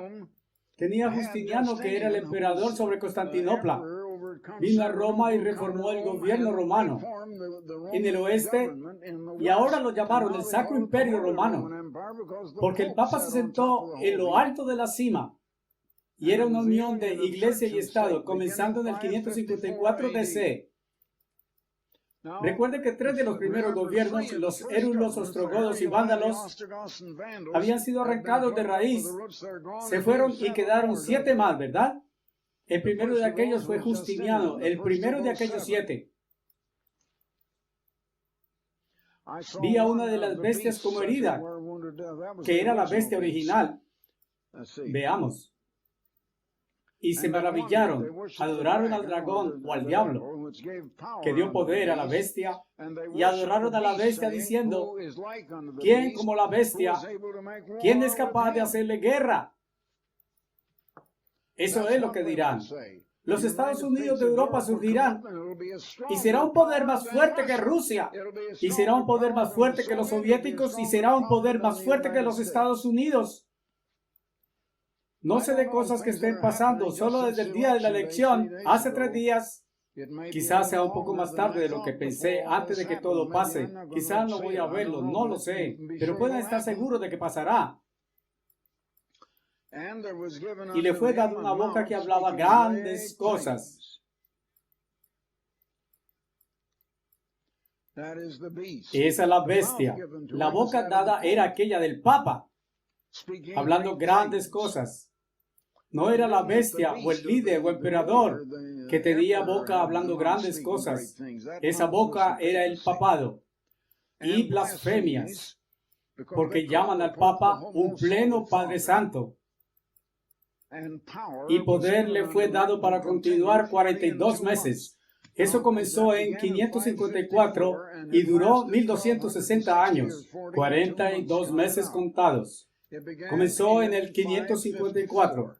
tenía a Justiniano, que era el emperador sobre Constantinopla. Vino a Roma y reformó el gobierno romano en el oeste, y ahora lo llamaron el Sacro Imperio Romano, porque el Papa se sentó en lo alto de la cima, y era una unión de iglesia y Estado, comenzando en el 554 DC. Recuerde que 3 de los primeros gobiernos, los érulos, ostrogodos y vándalos, habían sido arrancados de raíz. Se fueron y quedaron 7 más, ¿verdad? El primero de aquellos fue Justiniano, el primero de aquellos 7. Vi a una de las bestias como herida, que era la bestia original. Veamos. Y se maravillaron, adoraron al dragón o al diablo, que dio poder a la bestia, y adoraron a la bestia diciendo: ¿quién como la bestia? ¿Quién es capaz de hacerle guerra? Eso es lo que dirán. Los Estados Unidos de Europa surgirán, y será un poder más fuerte que Rusia, y será un poder más fuerte que los soviéticos, y será un poder más fuerte que los Estados Unidos. No sé de cosas que estén pasando solo desde el día de la elección, hace 3 días. Quizás sea un poco más tarde de lo que pensé antes de que todo pase. Quizás no voy a verlo, no lo sé. Pero pueden estar seguros de que pasará. Y le fue dada una boca que hablaba grandes cosas. Esa es la bestia. La boca dada era aquella del Papa, hablando grandes cosas. No era la bestia o el líder o emperador que tenía boca hablando grandes cosas. Esa boca era el papado. Y blasfemias, porque llaman al Papa un pleno Padre Santo. Y poder le fue dado para continuar 42 meses. Eso comenzó en 554 y duró 1260 años, 42 meses contados. Comenzó en el 554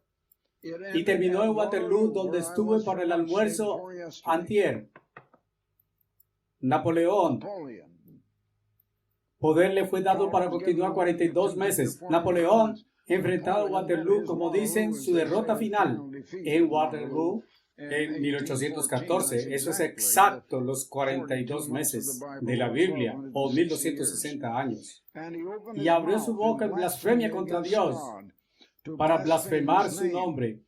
y terminó en Waterloo, donde estuve para el almuerzo antier. Napoleón. Poder le fue dado para continuar 42 meses. Napoleón, enfrentado a Waterloo, como dicen, su derrota final en Waterloo en 1814. Eso es exacto los 42 meses de la Biblia, o 1260 años. Y abrió su boca en blasfemia contra Dios, para blasfemar su nombre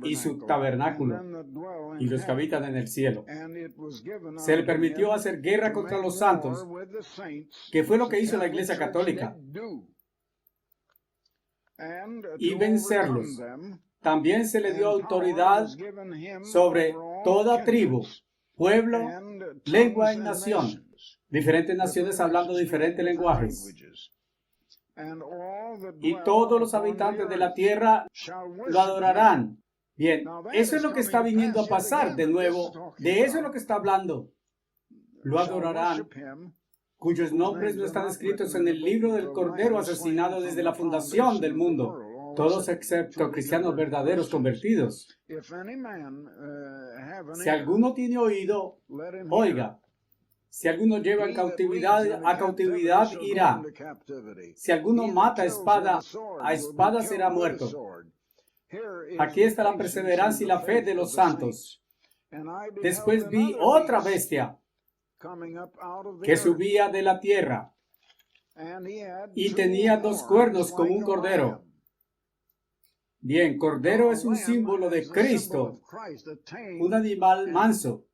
y su tabernáculo y los que habitan en el cielo. Se le permitió hacer guerra contra los santos, que fue lo que hizo la Iglesia Católica, y vencerlos. También se le dio autoridad sobre toda tribu, pueblo, lengua y nación. Diferentes naciones hablando diferentes lenguajes. Y todos los habitantes de la tierra lo adorarán. Bien, eso es lo que está viniendo a pasar de nuevo. De eso es lo que está hablando. Lo adorarán, cuyos nombres no están escritos en el libro del Cordero asesinado desde la fundación del mundo. Todos excepto cristianos verdaderos convertidos. Si alguno tiene oído, oiga. Si alguno lleva en cautividad, a cautividad irá. Si alguno mata a espada será muerto. Aquí está la perseverancia y la fe de los santos. Después vi otra bestia que subía de la tierra y tenía 2 cuernos como un cordero. Bien, cordero es un símbolo de Cristo, un animal manso.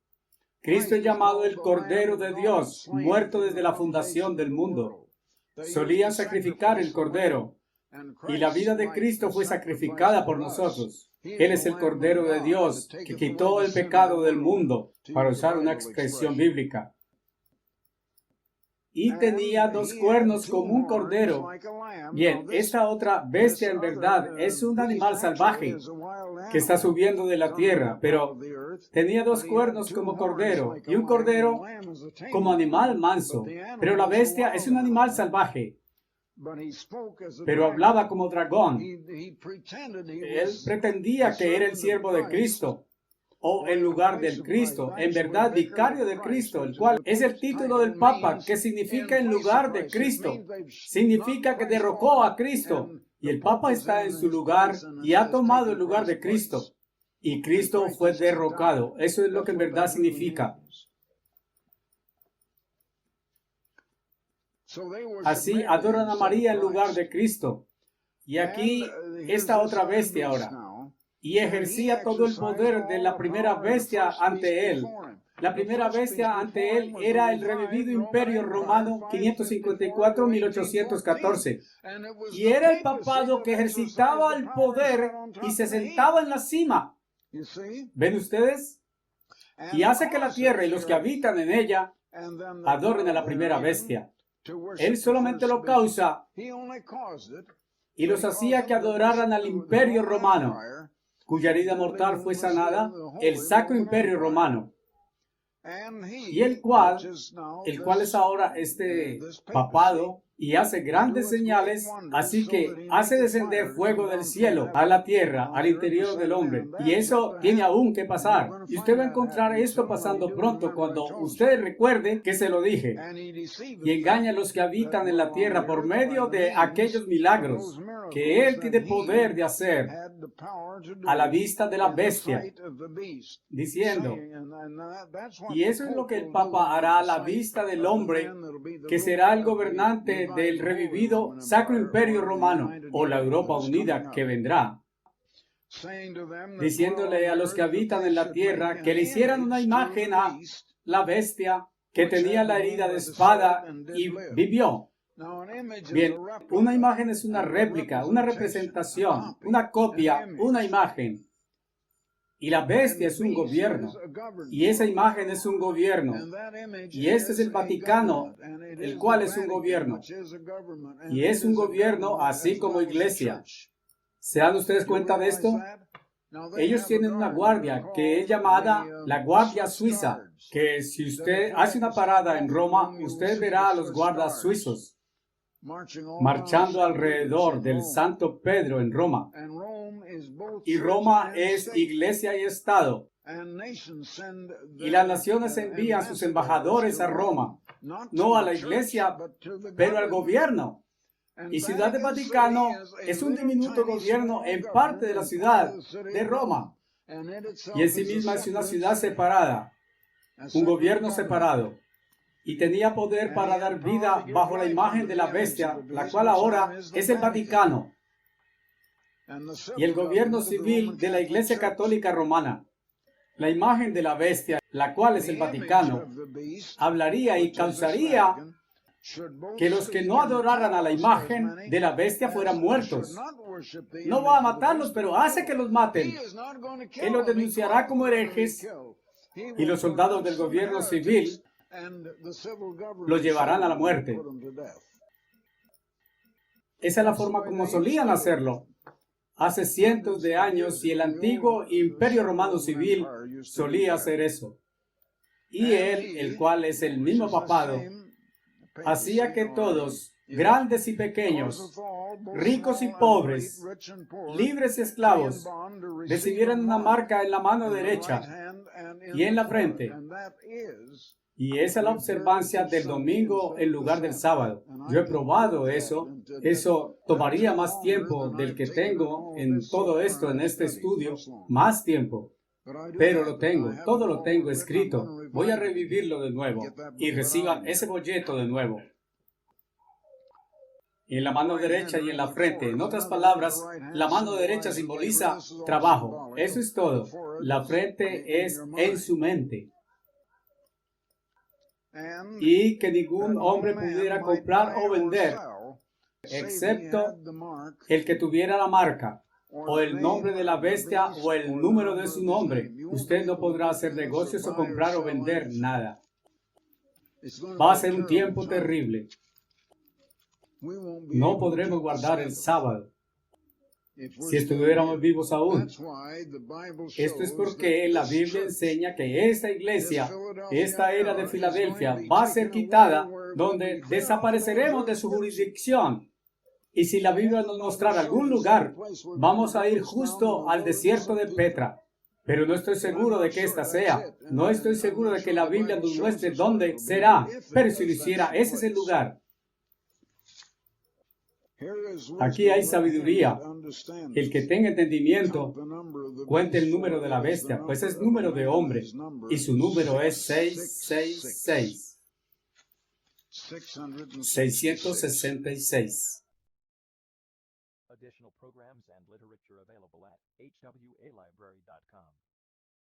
Cristo es llamado el Cordero de Dios, muerto desde la fundación del mundo. Solían sacrificar el cordero, y la vida de Cristo fue sacrificada por nosotros. Él es el Cordero de Dios, que quitó el pecado del mundo, para usar una expresión bíblica. Y tenía 2 cuernos como un cordero. Bien, esta otra bestia en verdad es un animal salvaje que está subiendo de la tierra, pero tenía 2 cuernos como cordero y un cordero como animal manso. Pero la bestia es un animal salvaje, pero hablaba como dragón. Él pretendía que era el siervo de Cristo, o en lugar del Cristo, en verdad vicario de Cristo, el cual es el título del Papa, que significa en lugar de Cristo. Significa que derrocó a Cristo, y el Papa está en su lugar y ha tomado el lugar de Cristo, y Cristo fue derrocado. Eso es lo que en verdad significa. Así adoran a María en lugar de Cristo. Y aquí esta otra bestia ahora. Y ejercía todo el poder de la primera bestia ante él. La primera bestia ante él era el revivido Imperio Romano 554-1814. Y era el papado que ejercitaba el poder y se sentaba en la cima. ¿Ven ustedes? Y hace que la tierra y los que habitan en ella adoren a la primera bestia. Él solamente lo causa y los hacía que adoraran al Imperio Romano, cuya herida mortal fue sanada, el Sacro Imperio Romano, y el cual es ahora este papado y hace grandes señales, así que hace descender fuego del cielo a la tierra, al interior del hombre. Y eso tiene aún que pasar. Y usted va a encontrar esto pasando pronto cuando usted recuerde que se lo dije. Y engaña a los que habitan en la tierra por medio de aquellos milagros que Él tiene poder de hacer a la vista de la bestia, diciendo, y eso es lo que el Papa hará a la vista del hombre, que será el gobernante del revivido Sacro Imperio Romano, o la Europa unida que vendrá, diciéndole a los que habitan en la tierra que le hicieran una imagen a la bestia que tenía la herida de espada y vivió. Bien, una imagen es una réplica, una representación, una copia, una imagen. Y la bestia es un gobierno. Y esa imagen es un gobierno. Y este es el Vaticano, el cual es un gobierno. Y es un gobierno así como iglesia. ¿Se dan ustedes cuenta de esto? Ellos tienen una guardia que es llamada la Guardia Suiza, que si usted hace una parada en Roma, usted verá a los guardas suizos marchando alrededor del Santo Pedro en Roma. Y Roma es iglesia y Estado. Y las naciones envían sus embajadores a Roma, no a la iglesia, pero al gobierno. Y Ciudad del Vaticano es un diminuto gobierno en parte de la ciudad de Roma. Y en sí misma es una ciudad separada, un gobierno separado. Y tenía poder para dar vida bajo la imagen de la bestia, la cual ahora es el Vaticano. Y el gobierno civil de la Iglesia Católica Romana. La imagen de la bestia, la cual es el Vaticano, hablaría y causaría que los que no adoraran a la imagen de la bestia fueran muertos. No va a matarlos, pero hace que los maten. Él los denunciará como herejes y los soldados del gobierno civil los llevarán a la muerte. Esa es la forma como solían hacerlo hace cientos de años, y el antiguo Imperio Romano Civil solía hacer eso. Y él, el cual es el mismo papado, hacía que todos, grandes y pequeños, ricos y pobres, libres y esclavos, recibieran una marca en la mano derecha y en la frente. Y esa es la observancia del domingo en lugar del sábado. Yo he probado eso. Eso tomaría más tiempo del que tengo en todo esto, en este estudio, más tiempo. Pero lo tengo, todo lo tengo escrito. Voy a revivirlo de nuevo y reciban ese folleto de nuevo. En la mano derecha y en la frente. En otras palabras, la mano derecha simboliza trabajo. Eso es todo. La frente es en su mente. Y que ningún hombre pudiera comprar o vender, excepto el que tuviera la marca, o el nombre de la bestia, o el número de su nombre. Usted no podrá hacer negocios o comprar o vender nada. Va a ser un tiempo terrible. No podremos guardar el sábado si estuviéramos vivos aún. Esto es porque la Biblia enseña que esta iglesia, esta era de Filadelfia, va a ser quitada, donde desapareceremos de su jurisdicción. Y si la Biblia nos mostrara algún lugar, vamos a ir justo al desierto de Petra. Pero no estoy seguro de que esta sea. No estoy seguro de que la Biblia nos muestre dónde será. Pero si lo hiciera, ese es el lugar. Aquí hay sabiduría. El que tenga entendimiento, cuente el número de la bestia, pues es número de hombre, y su número es 666. 666. Additional programs and literature available at hwalibrary.com.